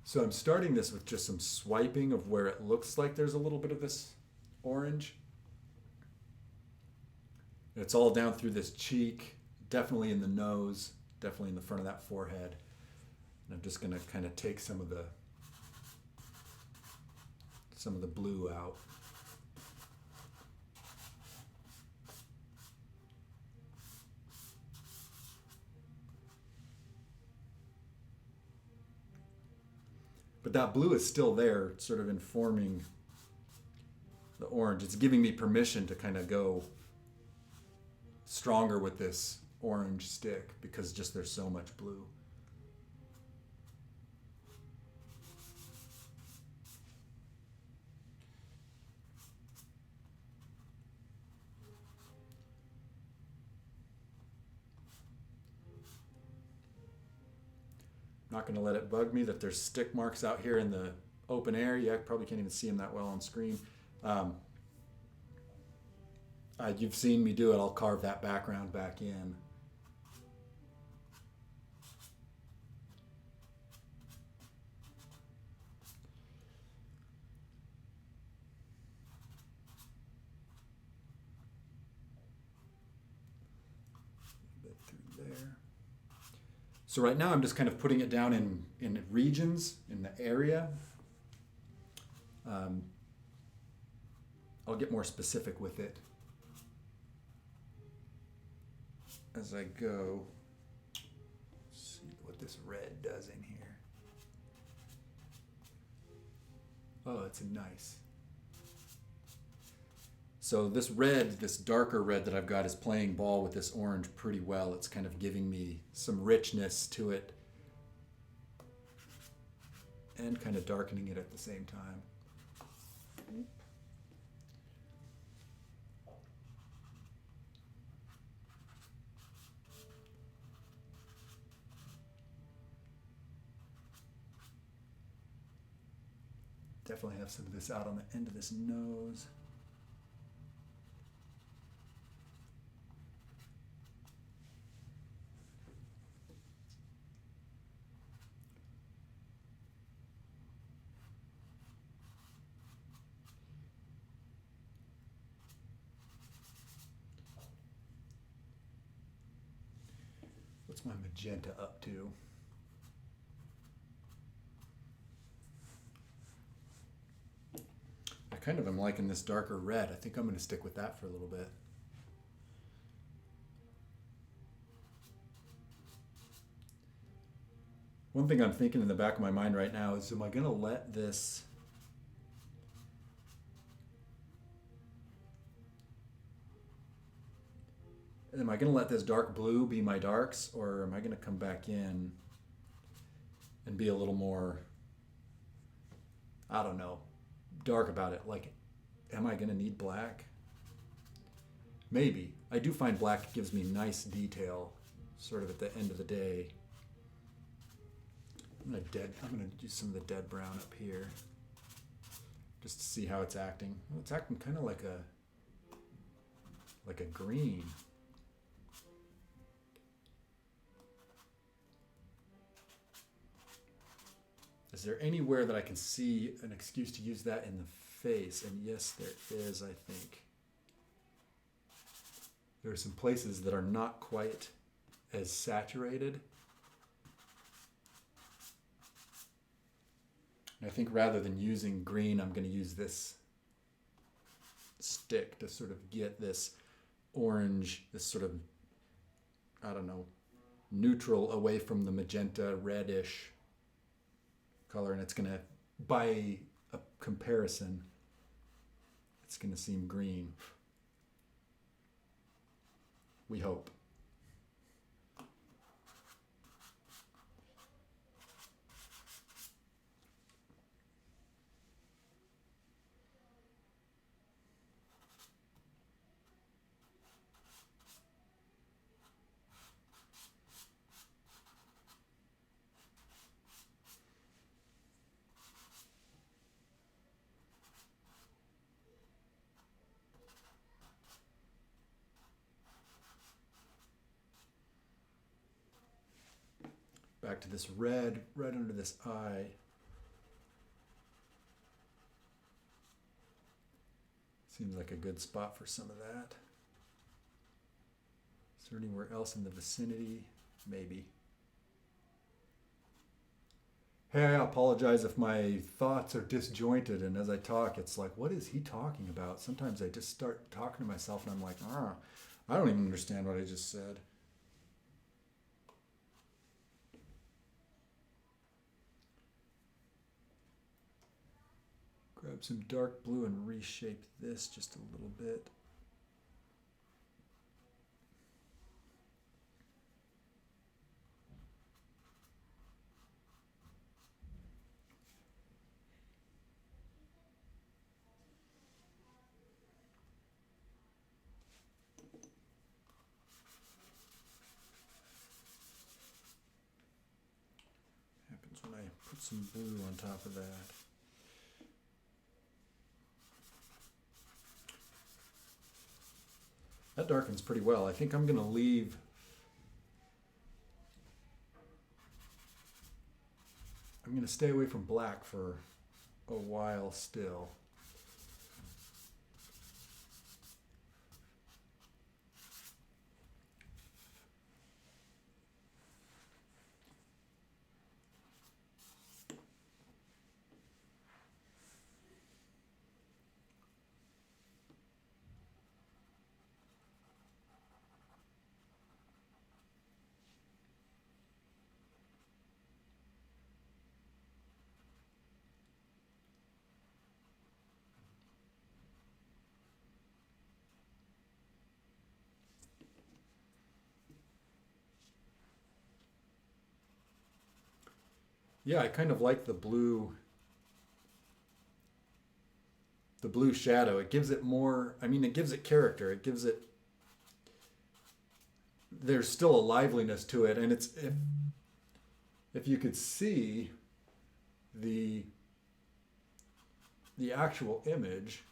So I'm starting this with just some swiping of where it looks like there's a little bit of this orange. It's all down through this cheek, definitely in the nose, definitely in the front of that forehead. And I'm just going to kind of take some of the blue out. But that blue is still there, sort of informing the orange. It's giving me permission to kind of go stronger with this orange stick because just there's so much blue. Not going to let it bug me that there's stick marks out here in the open air. You probably can't even see them that well on screen. You've seen me do it. I'll carve that background back in. A bit through there. So right now I'm just kind of putting it down in regions, in the area. I'll get more specific with it as I go. Let's see what this red does in here. Oh, it's nice. So this red, this darker red that I've got is playing ball with this orange pretty well. It's kind of giving me some richness to it and kind of darkening it at the same time. Definitely have some of this out on the end of this nose. What's my magenta up to? I kind of am liking this darker red. I think I'm going to stick with that for a little bit. One thing I'm thinking in the back of my mind right now is, am I going to let this... Am I going to let this dark blue be my darks, or am I going to come back in and be a little more, I don't know, dark about it? Like, am I going to need black? Maybe. I do find black gives me nice detail, sort of at the end of the day. I'm gonna do some of the dead brown up here, just to see how it's acting. Well, it's acting kind of like a green. Is there anywhere that I can see an excuse to use that in the face? And yes, there is, I think. There are some places that are not quite as saturated. And I think rather than using green, I'm going to use this stick to sort of get this orange, this sort of, I don't know, neutral away from the magenta reddish color. And it's going to, by a comparison, it's going to seem green. We hope. back to this red right under this eye. Seems like a good spot for some of that. Is there anywhere else in the vicinity? Maybe. Hey, I apologize if my thoughts are disjointed, and as I talk, it's like, what is he talking about? Sometimes I just start talking to myself and I'm like, I don't even understand what I just said. Grab some dark blue and reshape this just a little bit. Happens when I put some blue on top of that. That darkens pretty well. I think I'm going to leave. I'm going to stay away from black for a while still. Yeah, I kind of like the blue shadow. It gives it more, I mean, it gives it character. It gives it, there's still a liveliness to it. And it's, if you could see the actual image,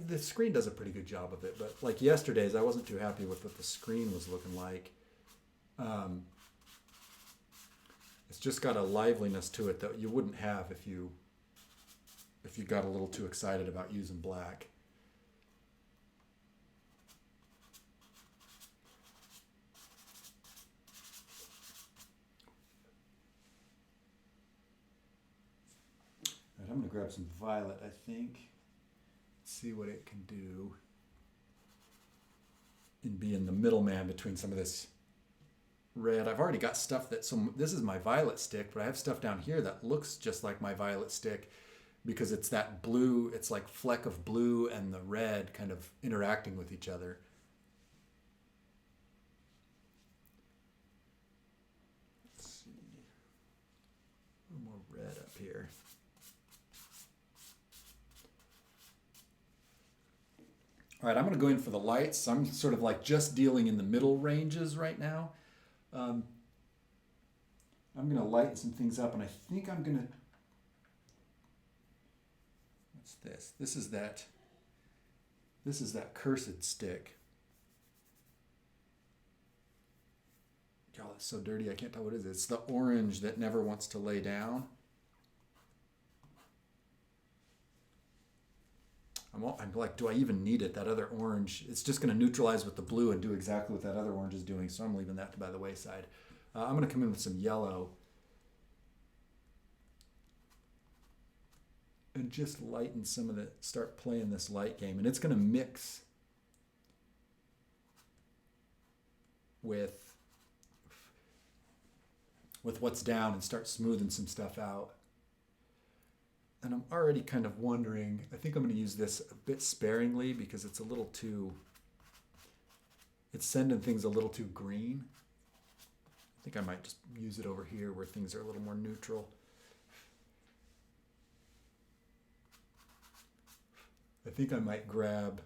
the screen does a pretty good job of it. But like yesterday's, I wasn't too happy with what the screen was looking like. It's just got a liveliness to it that you wouldn't have if you got a little too excited about using black. All right, I'm going to grab some violet, I think. See what it can do in being the middleman between some of this red. I've already got stuff that, so this is my violet stick, but I have stuff down here that looks just like my violet stick because it's that blue, it's like fleck of blue and the red kind of interacting with each other. Let's see, a little more red up here. All right, I'm going to go in for the lights. I'm sort of like just dealing in the middle ranges right now. I'm going to lighten some things up, and I think I'm going to, what's this? This is that cursed stick. God, it's so dirty, I can't tell what it is. It's the orange that never wants to lay down. I'm like, do I even need it? That other orange, it's just going to neutralize with the blue and do exactly what that other orange is doing, so I'm leaving that by the wayside. I'm going to come in with some yellow and just lighten some of the, start playing this light game. And it's going to mix with what's down and start smoothing some stuff out. And I'm already kind of wondering, I think I'm going to use this a bit sparingly because it's a little too, it's sending things a little too green. I think I might just use it over here where things are a little more neutral. I think I might grab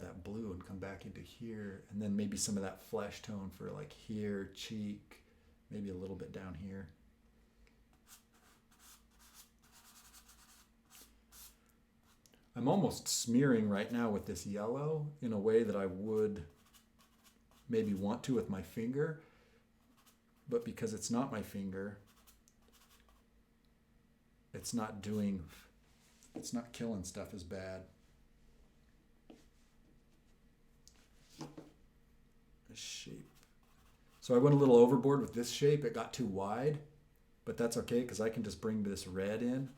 that blue and come back into here, and then maybe some of that flesh tone for like here, cheek, maybe a little bit down here. I'm almost smearing right now with this yellow in a way that I would maybe want to with my finger, but because it's not my finger, it's not killing stuff as bad. This shape. So I went a little overboard with this shape. It got too wide, but that's okay because I can just bring this red in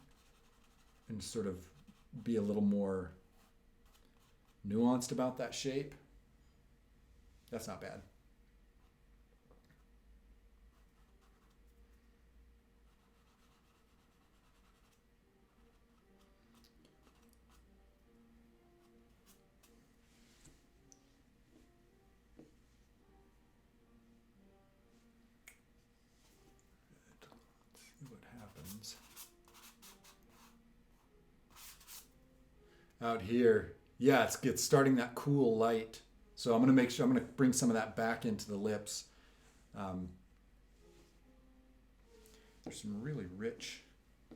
and sort of be a little more nuanced about that shape. That's not bad. What happens out here? Yeah, it's starting that cool light. So I'm gonna make sure I'm gonna bring some of that back into the lips. There's some really rich.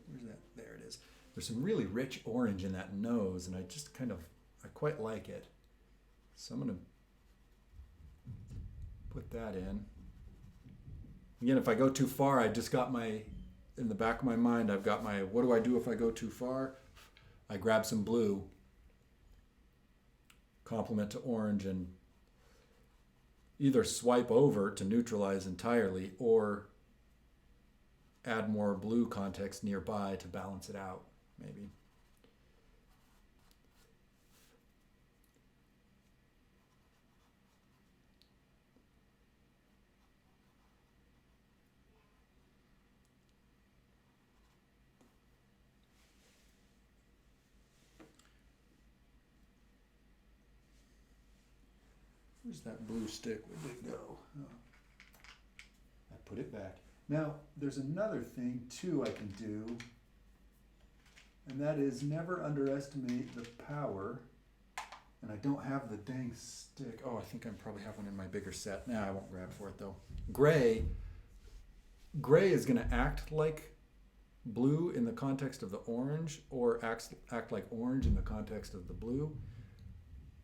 Where's that? There it is. There's some really rich orange in that nose, and I quite like it. So I'm gonna put that in. Again, if I go too far, I just got in the back of my mind, I've got what do I do if I go too far? I grab some blue, complement to orange, and either swipe over to neutralize entirely or add more blue context nearby to balance it out, maybe. Where's that blue stick? Where'd it go? Oh. I put it back. Now, there's another thing too I can do, and that is never underestimate the power. And I don't have the dang stick. Oh, I think I probably have one in my bigger set. Nah, I won't grab for it though. Gray is going to act like blue in the context of the orange, or act like orange in the context of the blue.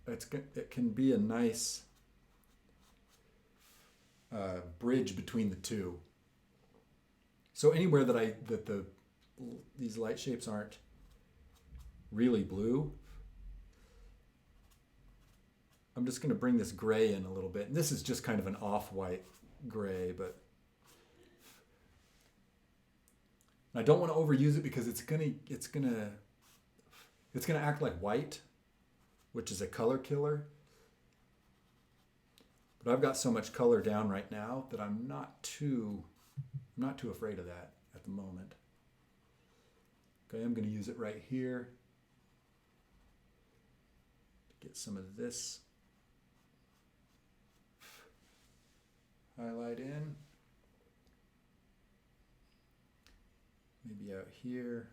It can be a nice bridge between the two. So anywhere that these light shapes aren't really blue, I'm just going to bring this gray in a little bit. And this is just kind of an off-white gray, but I don't want to overuse it because it's gonna act like white, which is a color killer. But I've got so much color down right now that I'm not too afraid of that at the moment. Okay, I'm going to use it right here to get some of this highlight in. Maybe out here.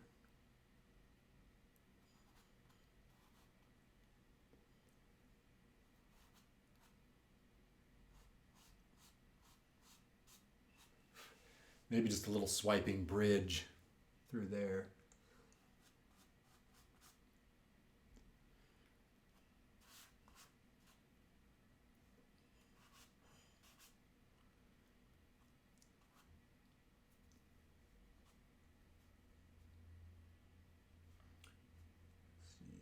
Maybe just a little swiping bridge through there.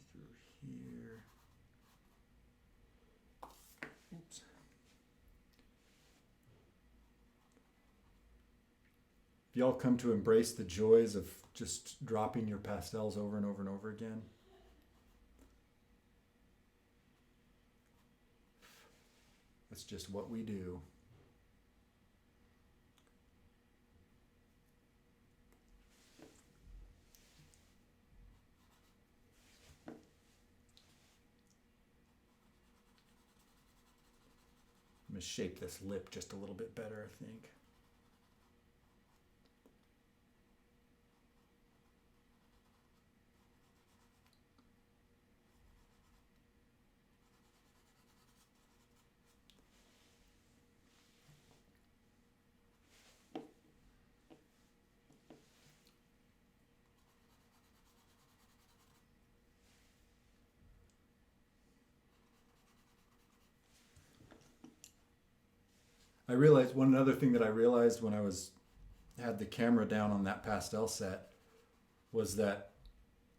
See through here. Oops. If y'all come to embrace the joys of just dropping your pastels over and over and over again, that's just what we do. I'm going to shape this lip just a little bit better, I think. I realized one other thing that I realized when I had the camera down on that pastel set was that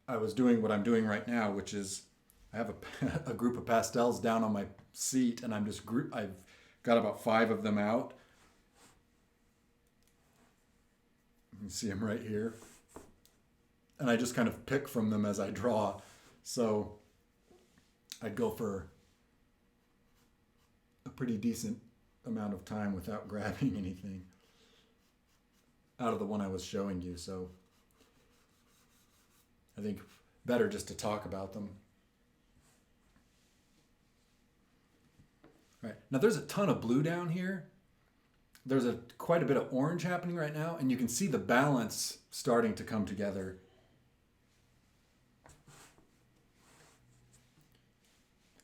I was doing what I'm doing right now, which is I have a group of pastels down on my seat, and I've got about 5 of them out. You can see them right here. And I just kind of pick from them as I draw. So I'd go for a pretty decent amount of time without grabbing anything out of the one I was showing you. So I think better just to talk about them. All right. Now there's a ton of blue down here. There's quite a bit of orange happening right now, and you can see the balance starting to come together.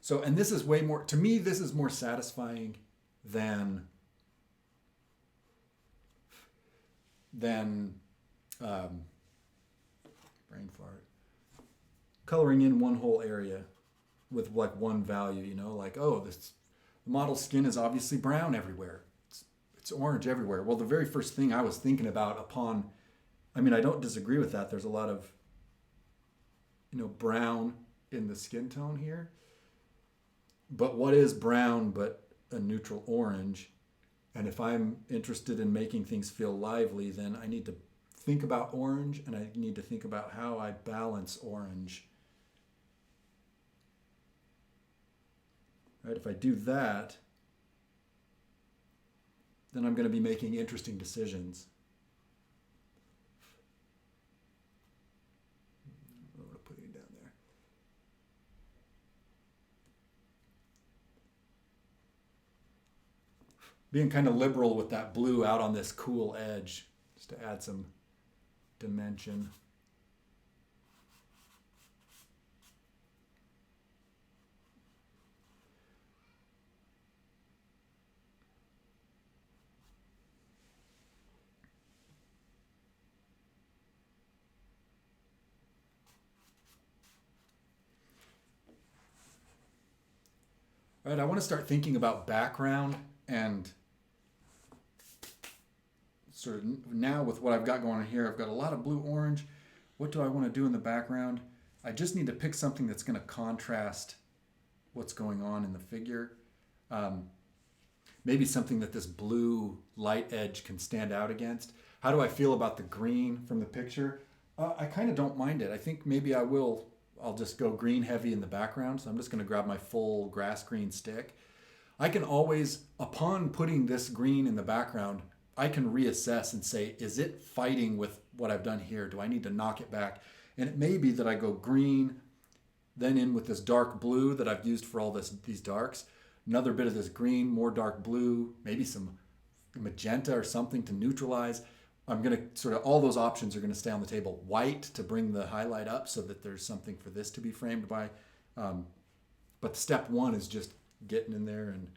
So, and this is way more, to me, this is more satisfying than brain fart, coloring in one whole area with like one value, you know, like, oh, the model skin is obviously brown everywhere. It's orange everywhere. Well, the very first thing I was thinking about I don't disagree with that. There's a lot of, brown in the skin tone here. But what is brown but a neutral orange? And if I'm interested in making things feel lively, then I need to think about orange, and I need to think about how I balance orange. Right? If I do that, then I'm going to be making interesting decisions. I'm going to put it down there. Being kind of liberal with that blue out on this cool edge, just to add some dimension. All right, I want to start thinking about background, and sort of now with what I've got going on here, I've got a lot of blue-orange. What do I want to do in the background? I just need to pick something that's going to contrast what's going on in the figure. Maybe something that this blue light edge can stand out against. How do I feel about the green from the picture? I kind of don't mind it. I think maybe I'll just go green heavy in the background. So I'm just going to grab my full grass green stick. I can always, upon putting this green in the background, I can reassess and say, is it fighting with what I've done here? Do I need to knock it back? And it may be that I go green, then in with this dark blue that I've used for all these darks, another bit of this green, more dark blue, maybe some magenta or something to neutralize. I'm going to sort of, all those options are going to stay on the table. White to bring the highlight up so that there's something for this to be framed by. But step one is just getting in there and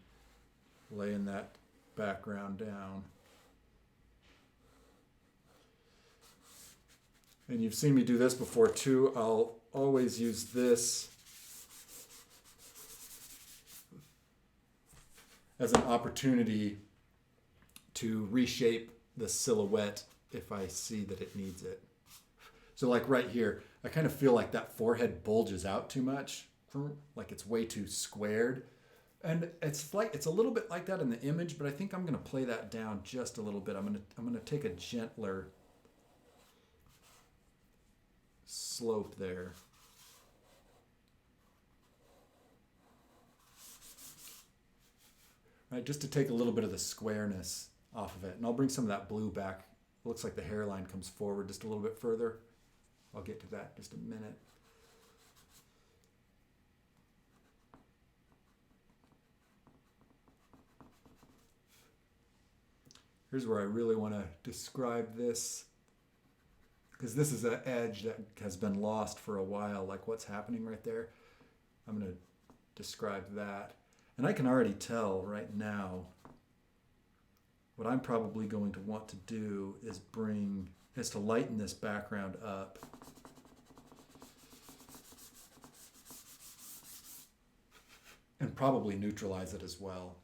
laying that background down. And you've seen me do this before too. I'll always use this as an opportunity to reshape the silhouette if I see that it needs it. So like right here, I kind of feel like that forehead bulges out too much, like it's way too squared. And it's a little bit like that in the image, but I think I'm going to play that down just a little bit. I'm going to take a gentler slope there. Right, just to take a little bit of the squareness off of it. And I'll bring some of that blue back. It looks like the hairline comes forward just a little bit further. I'll get to that in just a minute. Here's where I really want to describe this, because this is an edge that has been lost for a while, like what's happening right there. I'm going to describe that. And I can already tell right now what I'm probably going to want to do is to lighten this background up. And probably neutralize it as well.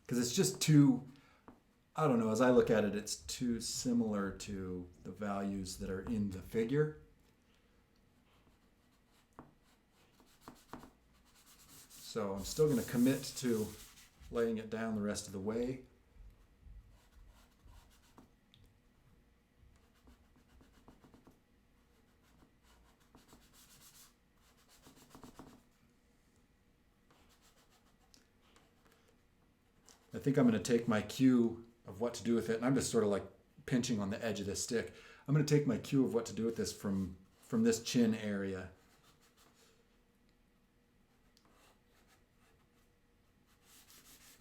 because it's just too, I don't know, as I look at it, it's too similar to the values that are in the figure. So I'm still going to commit to laying it down the rest of the way. I think I'm going to take my cue of what to do with it, and I'm just sort of like pinching on the edge of this stick. I'm going to take my cue of what to do with this from this chin area.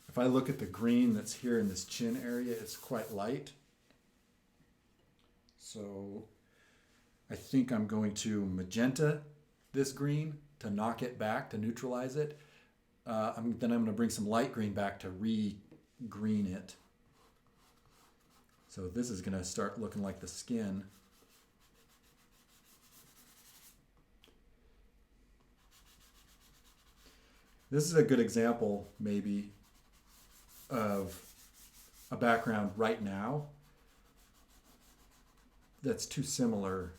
If I look at the green that's here in this chin area, it's quite light. So I think I'm going to magenta this green to knock it back, to neutralize it. Then I'm going to bring some light green back to re-green it. So this is going to start looking like the skin. This is a good example, maybe, of a background right now that's too similar.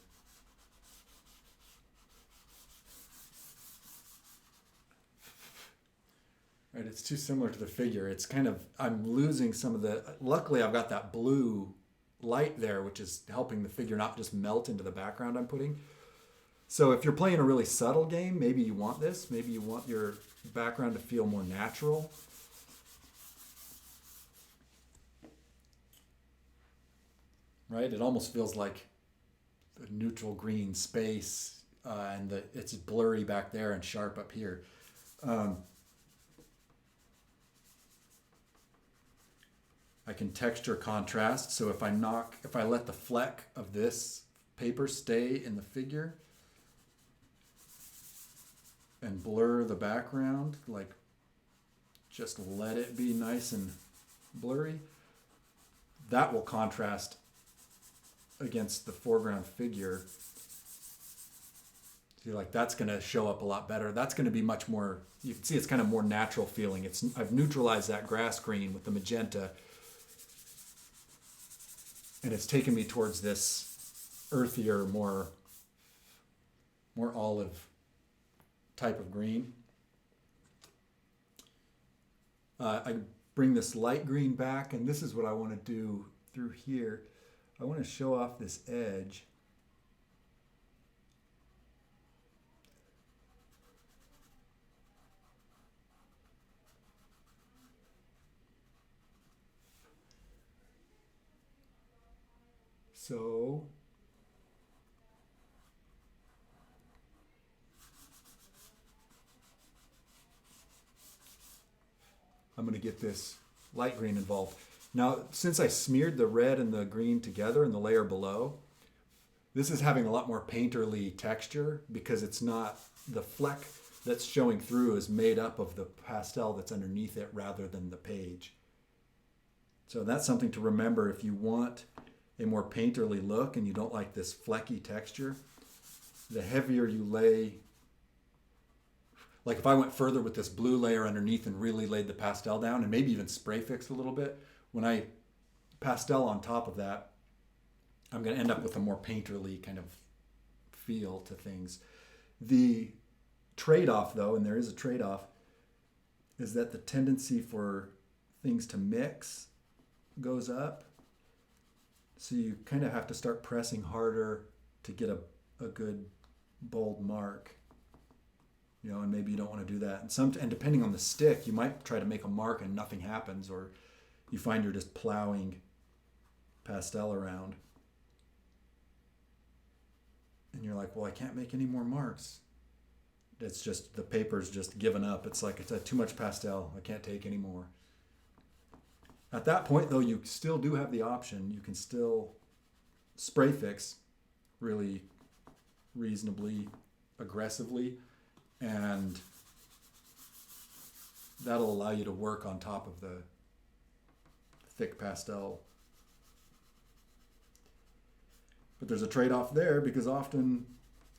Right, it's too similar to the figure. It's kind of, I'm losing some of the, luckily I've got that blue light there, which is helping the figure not just melt into the background I'm putting. So if you're playing a really subtle game, maybe you want this. Maybe you want your background to feel more natural. Right, it almost feels like a neutral green space, and it's blurry back there and sharp up here. I can texture contrast, so if I let the fleck of this paper stay in the figure and blur the background, like just let it be nice and blurry, that will contrast against the foreground figure. See, like that's going to show up a lot better. That's going to be much more, you can see it's kind of more natural feeling. I've neutralized that grass green with the magenta, and it's taken me towards this earthier, more olive type of green. I bring this light green back, and this is what I want to do through here. I want to show off this edge. So I'm going to get this light green involved. Now, since I smeared the red and the green together in the layer below, this is having a lot more painterly texture because it's not, the fleck that's showing through is made up of the pastel that's underneath it rather than the page. So that's something to remember if you want a more painterly look and you don't like this flecky texture. The heavier you lay, like if I went further with this blue layer underneath and really laid the pastel down and maybe even spray fixed a little bit, when I pastel on top of that, I'm going to end up with a more painterly kind of feel to things. The trade-off, though, and there is a trade-off, is that the tendency for things to mix goes up. So you kind of have to start pressing harder to get a good bold mark. You know, and maybe you don't want to do that. And depending on the stick, you might try to make a mark and nothing happens, or you find you're just plowing pastel around. And you're like, well, I can't make any more marks. It's just, the paper's just given up. It's like, it's too much pastel. I can't take any more. At that point, though, you still do have the option. You can still spray fix really reasonably aggressively, and that'll allow you to work on top of the thick pastel. But there's a trade-off there, because often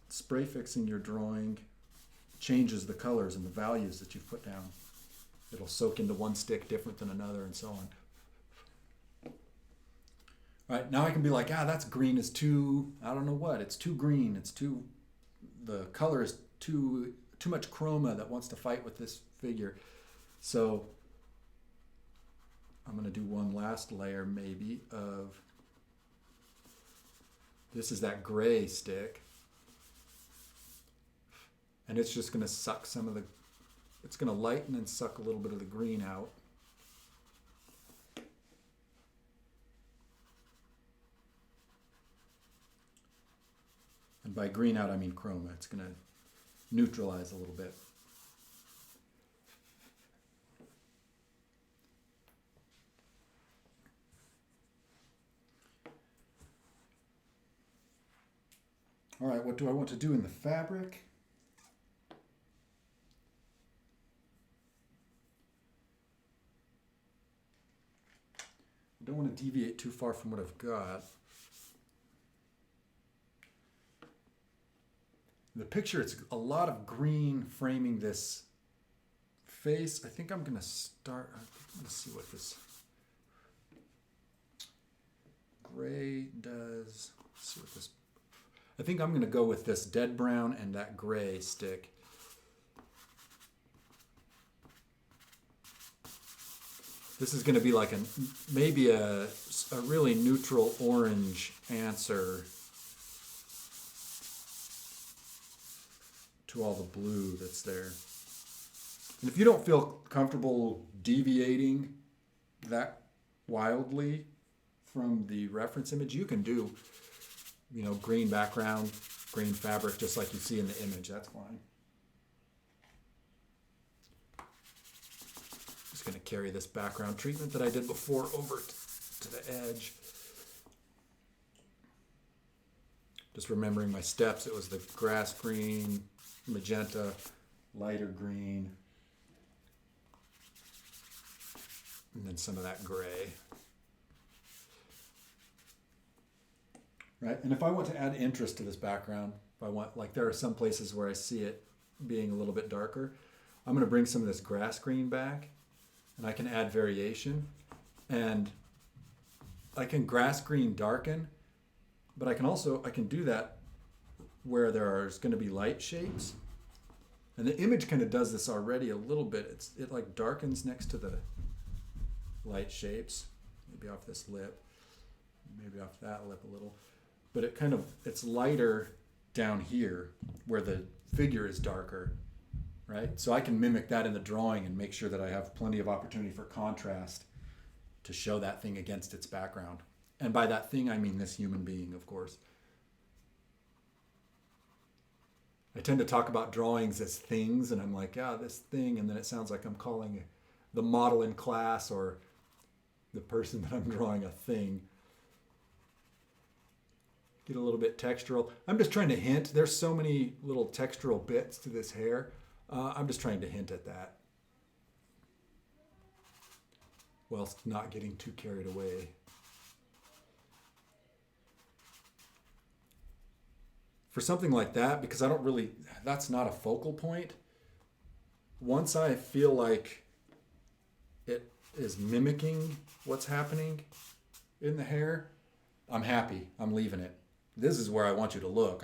spray fixing your drawing changes the colors and the values that you've put down. It'll soak into one stick different than another and so on. All right, now I can be like, that's green is too, I don't know what, it's too green, the color is too much chroma that wants to fight with this figure. So I'm going to do one last layer maybe of, this is that gray stick. And it's just going to suck some of the, it's going to lighten and suck a little bit of the green out. And by green out, I mean chroma. It's going to neutralize a little bit. All right, what do I want to do in the fabric? I don't want to deviate too far from what I've got. The picture, it's a lot of green framing this face. I think I'm going to start, let's see what this gray does. Let's see what this, I think I'm going to go with this dead brown and that gray stick. This is going to be like maybe a really neutral orange answer to all the blue that's there. And if you don't feel comfortable deviating that wildly from the reference image, you can do, green background, green fabric, just like you see in the image. That's fine. Just going to carry this background treatment that I did before over to the edge. Just remembering my steps, it was the grass green, magenta, lighter green, and then some of that gray. Right, and if I want to add interest to this background, if I want, like there are some places where I see it being a little bit darker, I'm going to bring some of this grass green back, and I can add variation, and I can grass green darken, but I can do that where there's going to be light shapes. And the image kind of does this already a little bit. It like darkens next to the light shapes, maybe off this lip, maybe off that lip a little. But it's lighter down here where the figure is darker, right? So I can mimic that in the drawing and make sure that I have plenty of opportunity for contrast to show that thing against its background. And by that thing, I mean this human being, of course. I tend to talk about drawings as things, and I'm like, this thing, and then it sounds like I'm calling the model in class or the person that I'm drawing a thing. Get a little bit textural. I'm just trying to hint. There's so many little textural bits to this hair. I'm just trying to hint at that, whilst not getting too carried away. For something like that, because that's not a focal point. Once I feel like it is mimicking what's happening in the hair, I'm happy. I'm leaving it. This is where I want you to look.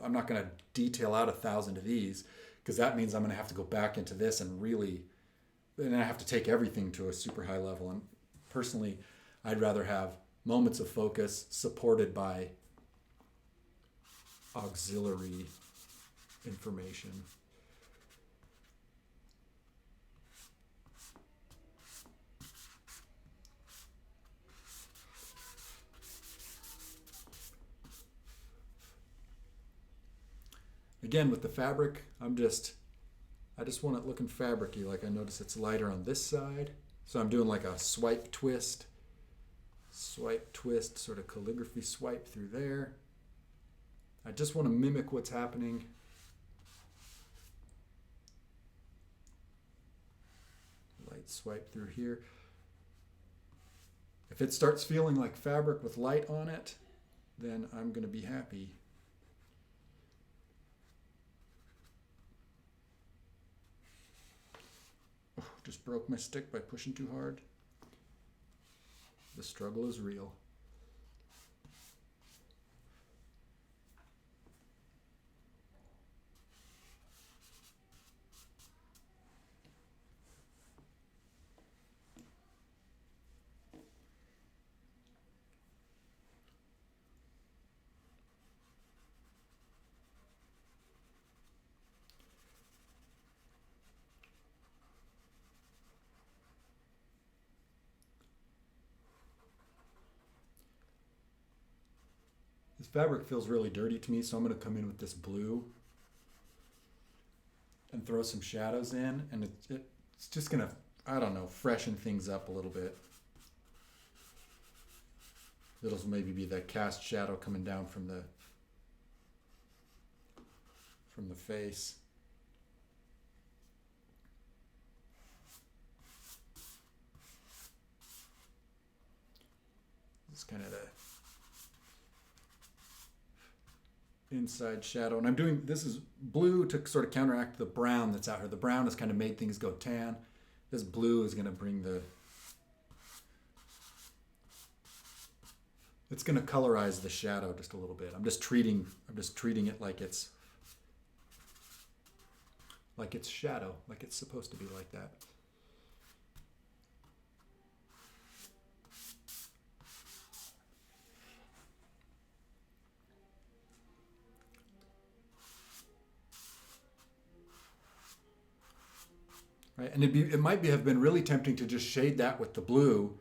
I'm not going to detail out 1,000 of these, because that means I'm going to have to go back into this and then I have to take everything to a super high level. And personally, I'd rather have moments of focus supported by auxiliary information. Again, with the fabric, I just want it looking fabric-y. Like I notice it's lighter on this side. So I'm doing like a swipe twist, sort of calligraphy swipe through there. I just want to mimic what's happening. Light swipe through here. If it starts feeling like fabric with light on it, then I'm going to be happy. Just broke my stick by pushing too hard. The struggle is real. This fabric feels really dirty to me, so I'm going to come in with this blue and throw some shadows in, and it's just going to, I don't know, freshen things up a little bit. It'll maybe be that cast shadow coming down from the face. It's kind of the inside shadow, and I'm doing this is blue to sort of counteract the brown that's out here. The brown has kind of made things go tan. This blue is going to bring it's going to colorize the shadow just a little bit. I'm just treating it like it's shadow, like it's supposed to be like that. Right, and it might have been really tempting to just shade that with the blue,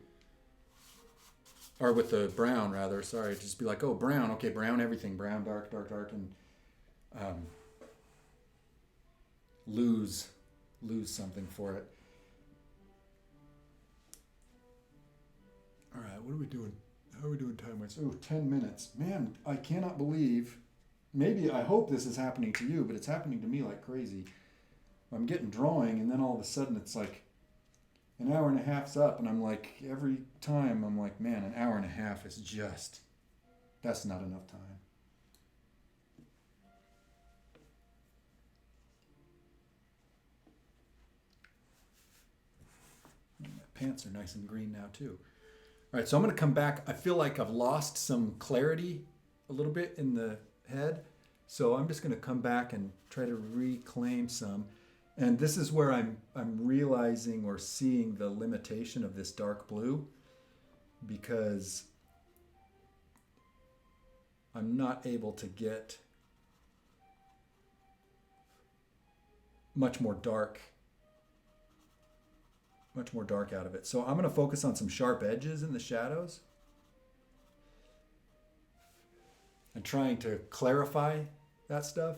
or with the brown rather. Sorry, just be like, oh, brown, okay, brown everything, brown, dark, dark, dark, and lose something for it. All right, what are we doing? How are we doing time-wise? Oh, 10 minutes. Man, I cannot believe. Maybe I hope this is happening to you, but it's happening to me like crazy. I'm getting drawing, and then all of a sudden it's like an hour and a half's up, and I'm like, every time I'm like, man, an hour and a half is just, that's not enough time. My pants are nice and green now too. All right, so I'm going to come back. I feel like I've lost some clarity a little bit in the head, so I'm just going to come back and try to reclaim some. And this is where I'm realizing or seeing the limitation of this dark blue, because I'm not able to get much more dark out of it. So I'm going to focus on some sharp edges in the shadows and trying to clarify that stuff.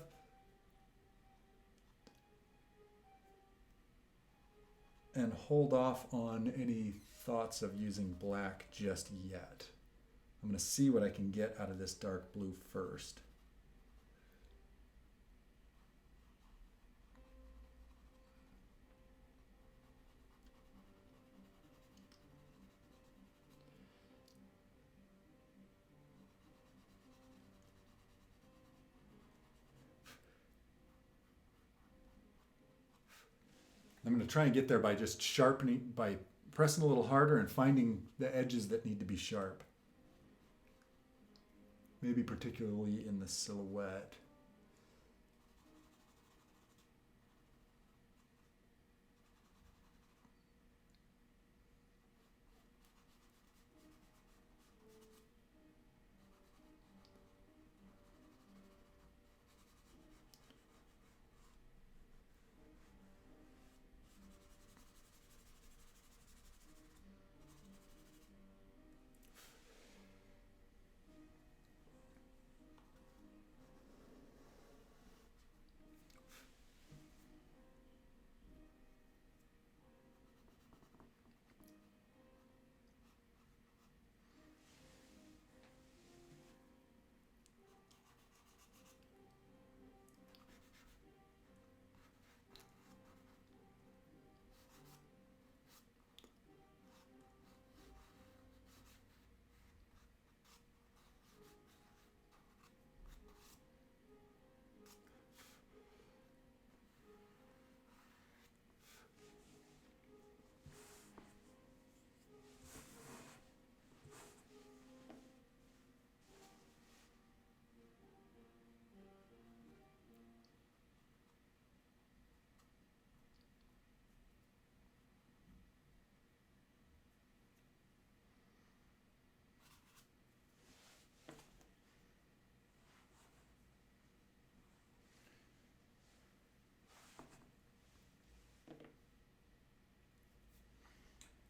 And hold off on any thoughts of using black just yet. I'm going to see what I can get out of this dark blue first. I'm going to try and get there by just sharpening, by pressing a little harder and finding the edges that need to be sharp. Maybe particularly in the silhouette.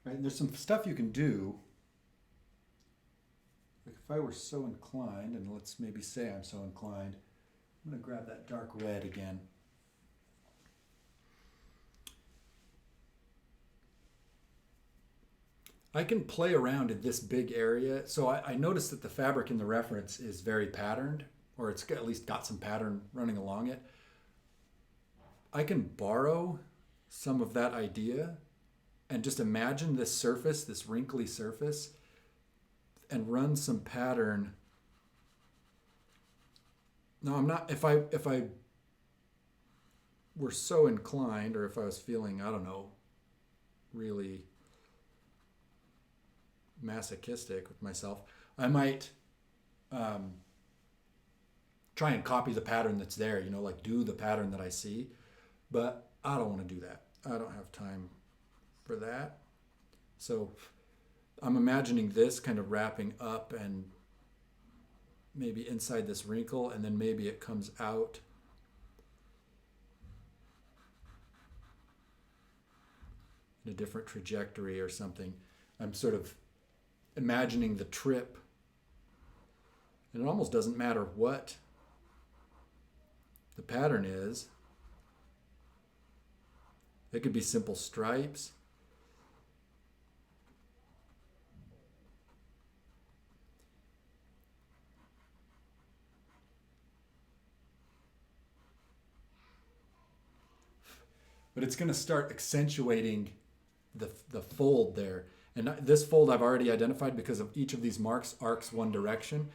Right? And there's some stuff you can do. Like if I were so inclined, and let's maybe say I'm so inclined, I'm going to grab that dark red again. I can play around in this big area. So I noticed that the fabric in the reference is very patterned, or it's at least got some pattern running along it. I can borrow some of that idea and just imagine this surface, this wrinkly surface, and run some pattern. No, I'm not, if I were so inclined, or if I was feeling, I don't know, really masochistic with myself, I might try and copy the pattern that's there, like do the pattern that I see. But I don't want to do that. I don't have time for that. So I'm imagining this kind of wrapping up and maybe inside this wrinkle, and then maybe it comes out in a different trajectory or something. I'm sort of imagining the trip, and it almost doesn't matter what the pattern is. It could be simple stripes. But it's going to start accentuating the fold there. And this fold I've already identified because of each of these marks arcs one direction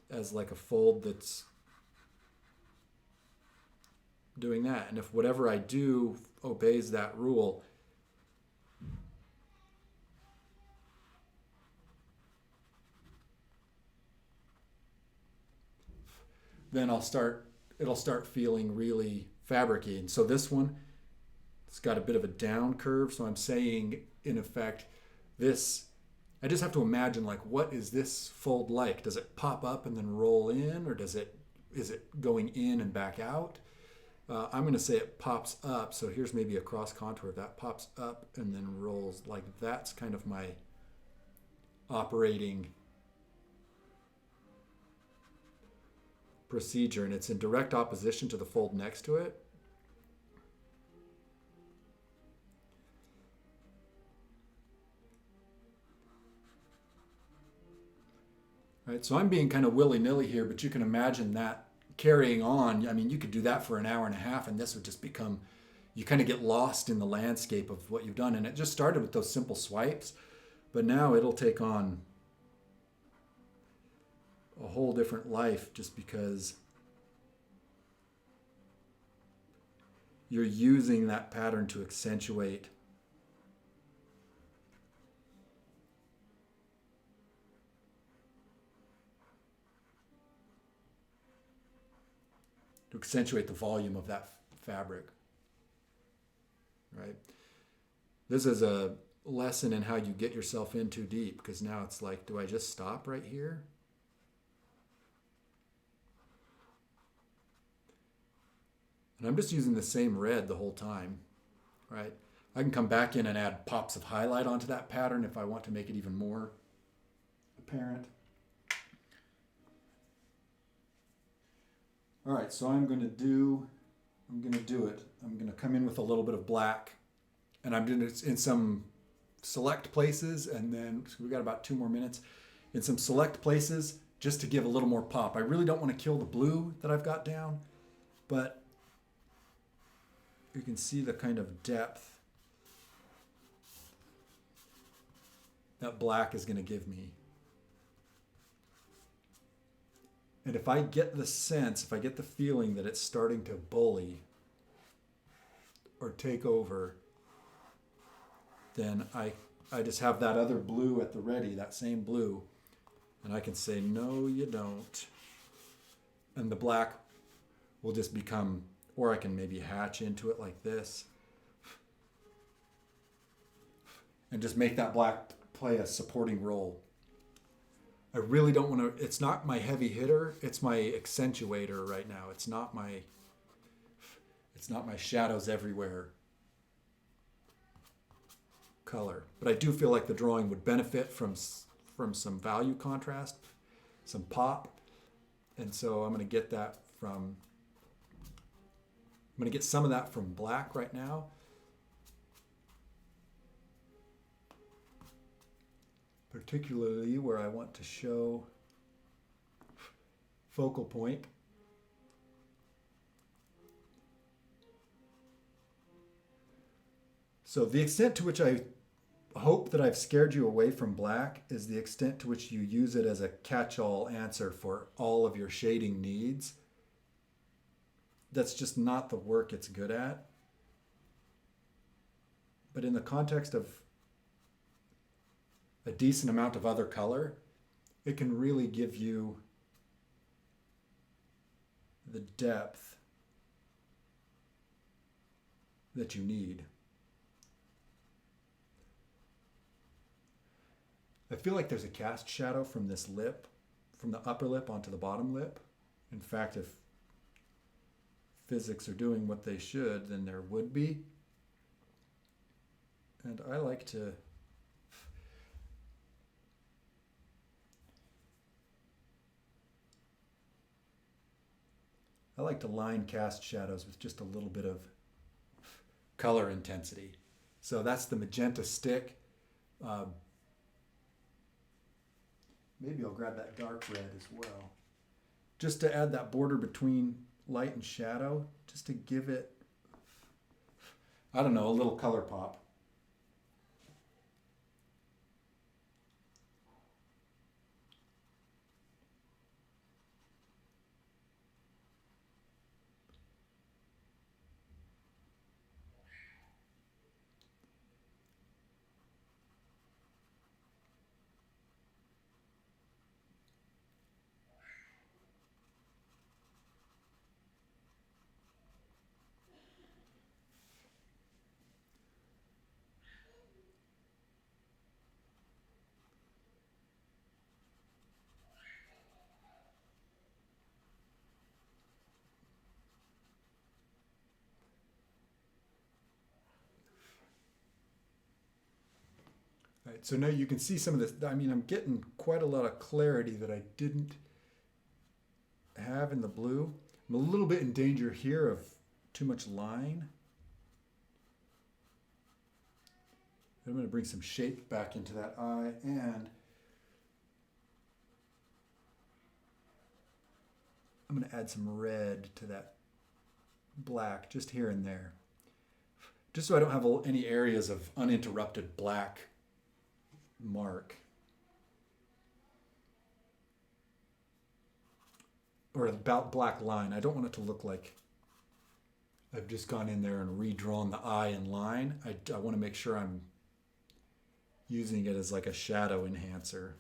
as like a fold that's doing that. And if whatever I do obeys that rule, then it'll start feeling really fabricy. And so this one, it's got a bit of a down curve. So I'm saying, in effect, I just have to imagine, like, what is this fold like? Does it pop up and then roll in, or is it going in and back out? I'm going to say it pops up. So here's maybe a cross contour that pops up and then rolls. Like, that's kind of my operating procedure, and it's in direct opposition to the fold next to it. Right, so I'm being kind of willy-nilly here, but you can imagine that carrying on. I mean, you could do that for an hour and a half, and this would just become, you kind of get lost in the landscape of what you've done. And it just started with those simple swipes, but now it'll take on a whole different life just because you're using that pattern to accentuate the volume of that fabric, right? This is a lesson in how you get yourself in too deep, because now it's like, do I just stop right here? And I'm just using the same red the whole time, right? I can come back in and add pops of highlight onto that pattern if I want to make it even more apparent. All right, so I'm gonna do it. I'm gonna come in with a little bit of black, and I'm doing it in some select places, and then so we got about 2 more minutes. In some select places, just to give a little more pop. I really don't want to kill the blue that I've got down, but you can see the kind of depth that black is gonna give me. And if I get the sense, if I get the feeling that it's starting to bully or take over, then I just have that other blue at the ready, that same blue, and I can say, no, you don't. And the black will just become, or I can maybe hatch into it like this and just make that black play a supporting role. I really don't want to, it's not my heavy hitter, it's my accentuator right now. It's not my shadows everywhere color. But I do feel like the drawing would benefit from some value contrast, some pop. And so I'm going to get some of that from black right now. Particularly where I want to show focal point. So the extent to which I hope that I've scared you away from black is the extent to which you use it as a catch-all answer for all of your shading needs. That's just not the work it's good at. But in the context of a decent amount of other color, it can really give you the depth that you need. I feel like there's a cast shadow from this lip, from the upper lip onto the bottom lip. In fact, if physics are doing what they should, then there would be. And I like to line cast shadows with just a little bit of color intensity. So that's the magenta stick. Maybe I'll grab that dark red as well. Just to add that border between light and shadow, just to give it, I don't know, a little color pop. Right, so now you can see some of this. I mean, I'm getting quite a lot of clarity that I didn't have in the blue. I'm a little bit in danger here of too much line. I'm going to bring some shape back into that eye, and I'm going to add some red to that black just here and there, just so I don't have any areas of uninterrupted black mark. Or about black line. I don't want it to look like I've just gone in there and redrawn the eye and line. I want to make sure I'm using it as like a shadow enhancer.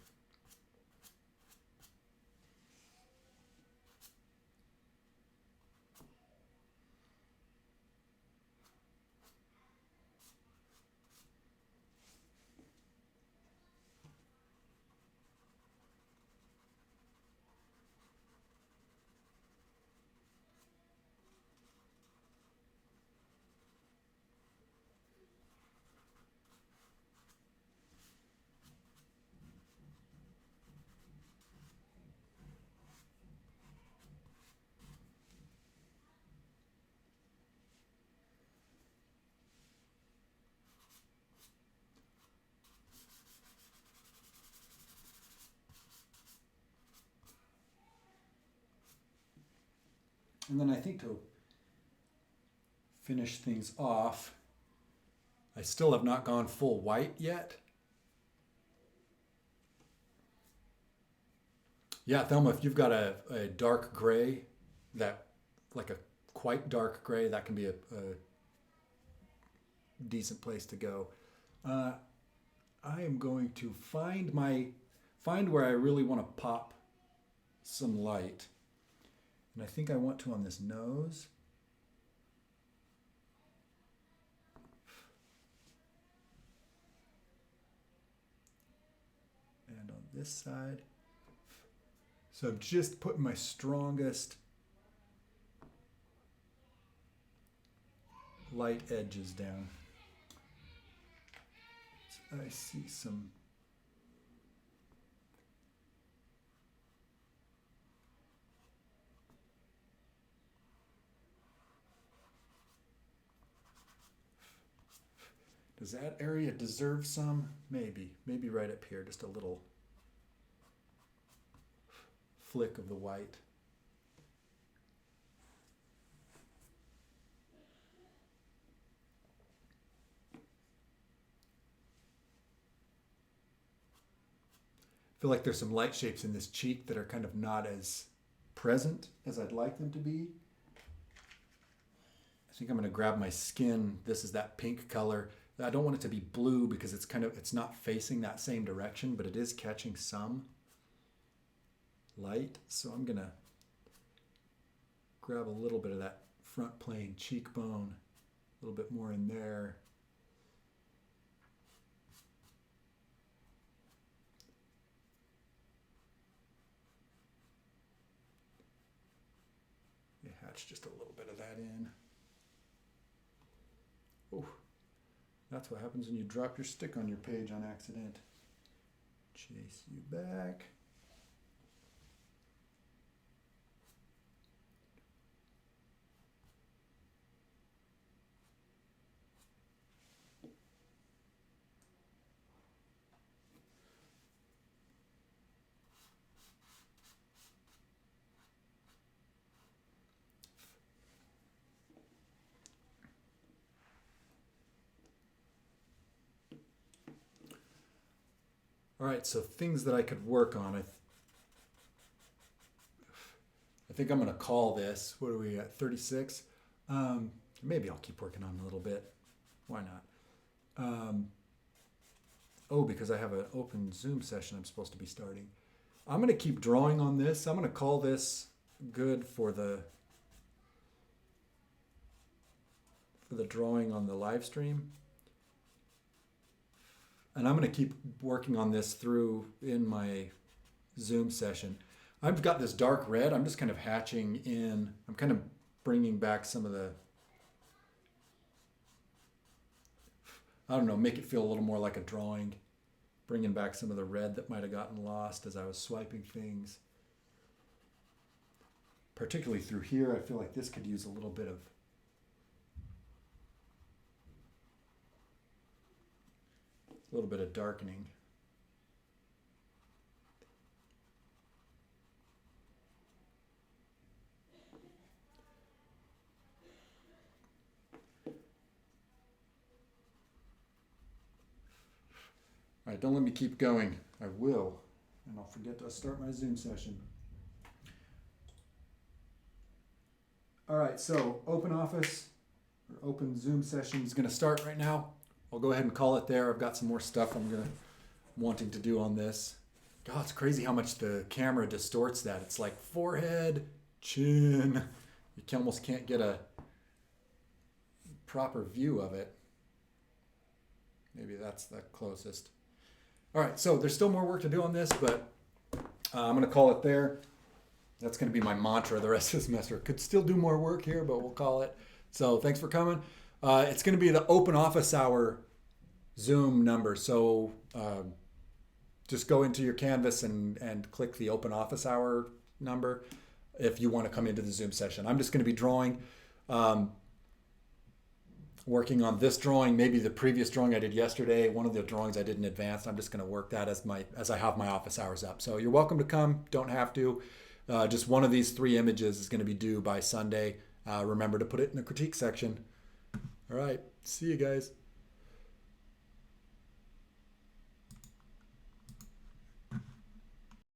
And then I think to finish things off, I still have not gone full white yet. Yeah, Thelma, if you've got a dark gray, that like a quite dark gray, that can be a decent place to go. I am going to find where I really want to pop some light. And I think I want to on this nose. And on this side. So I'm just putting my strongest light edges down. I see some. Does that area deserve some? Maybe. Maybe right up here, just a little flick of the white. I feel like there's some light shapes in this cheek that are kind of not as present as I'd like them to be. I think I'm going to grab my skin. This is that pink color. I don't want it to be blue because it's not facing that same direction, but it is catching some light. So I'm going to grab a little bit of that front plane cheekbone, a little bit more in there. Hatch just a little bit of that in. Oh. That's what happens when you drop your stick on your page on accident. Chase you back. All right, so things that I could work on. I think I'm going to call this. What are we at? 36? Maybe I'll keep working on it a little bit. Why not? Because I have an open Zoom session I'm supposed to be starting. I'm going to keep drawing on this. I'm going to call this good for the drawing on the live stream. And I'm going to keep working on this through in my Zoom session. I've got this dark red. I'm just kind of hatching in. I'm kind of bringing back some of the, I don't know, make it feel a little more like a drawing. Bringing back some of the red that might have gotten lost as I was swiping things. Particularly through here, I feel like this could use a little bit of darkening. All right, don't let me keep going. I will, and I'll forget to start my Zoom session. All right, so open office or open Zoom session is going to start right now. I'll go ahead and call it there. I've got some more stuff I'm wanting to do on this. God, it's crazy how much the camera distorts that. It's like forehead, chin. You almost can't get a proper view of it. Maybe that's the closest. All right, so there's still more work to do on this, but I'm going to call it there. That's going to be my mantra the rest of the semester. Could still do more work here, but we'll call it. So thanks for coming. It's going to be the open office hour Zoom number. So just go into your Canvas and click the open office hour number if you want to come into the Zoom session. I'm just going to be drawing, working on this drawing, maybe the previous drawing I did yesterday, one of the drawings I did in advance. I'm just going to work that as I have my office hours up. So you're welcome to come. Don't have to. Just one of these 3 images is going to be due by Sunday. Remember to put it in the critique section. All right. See you guys.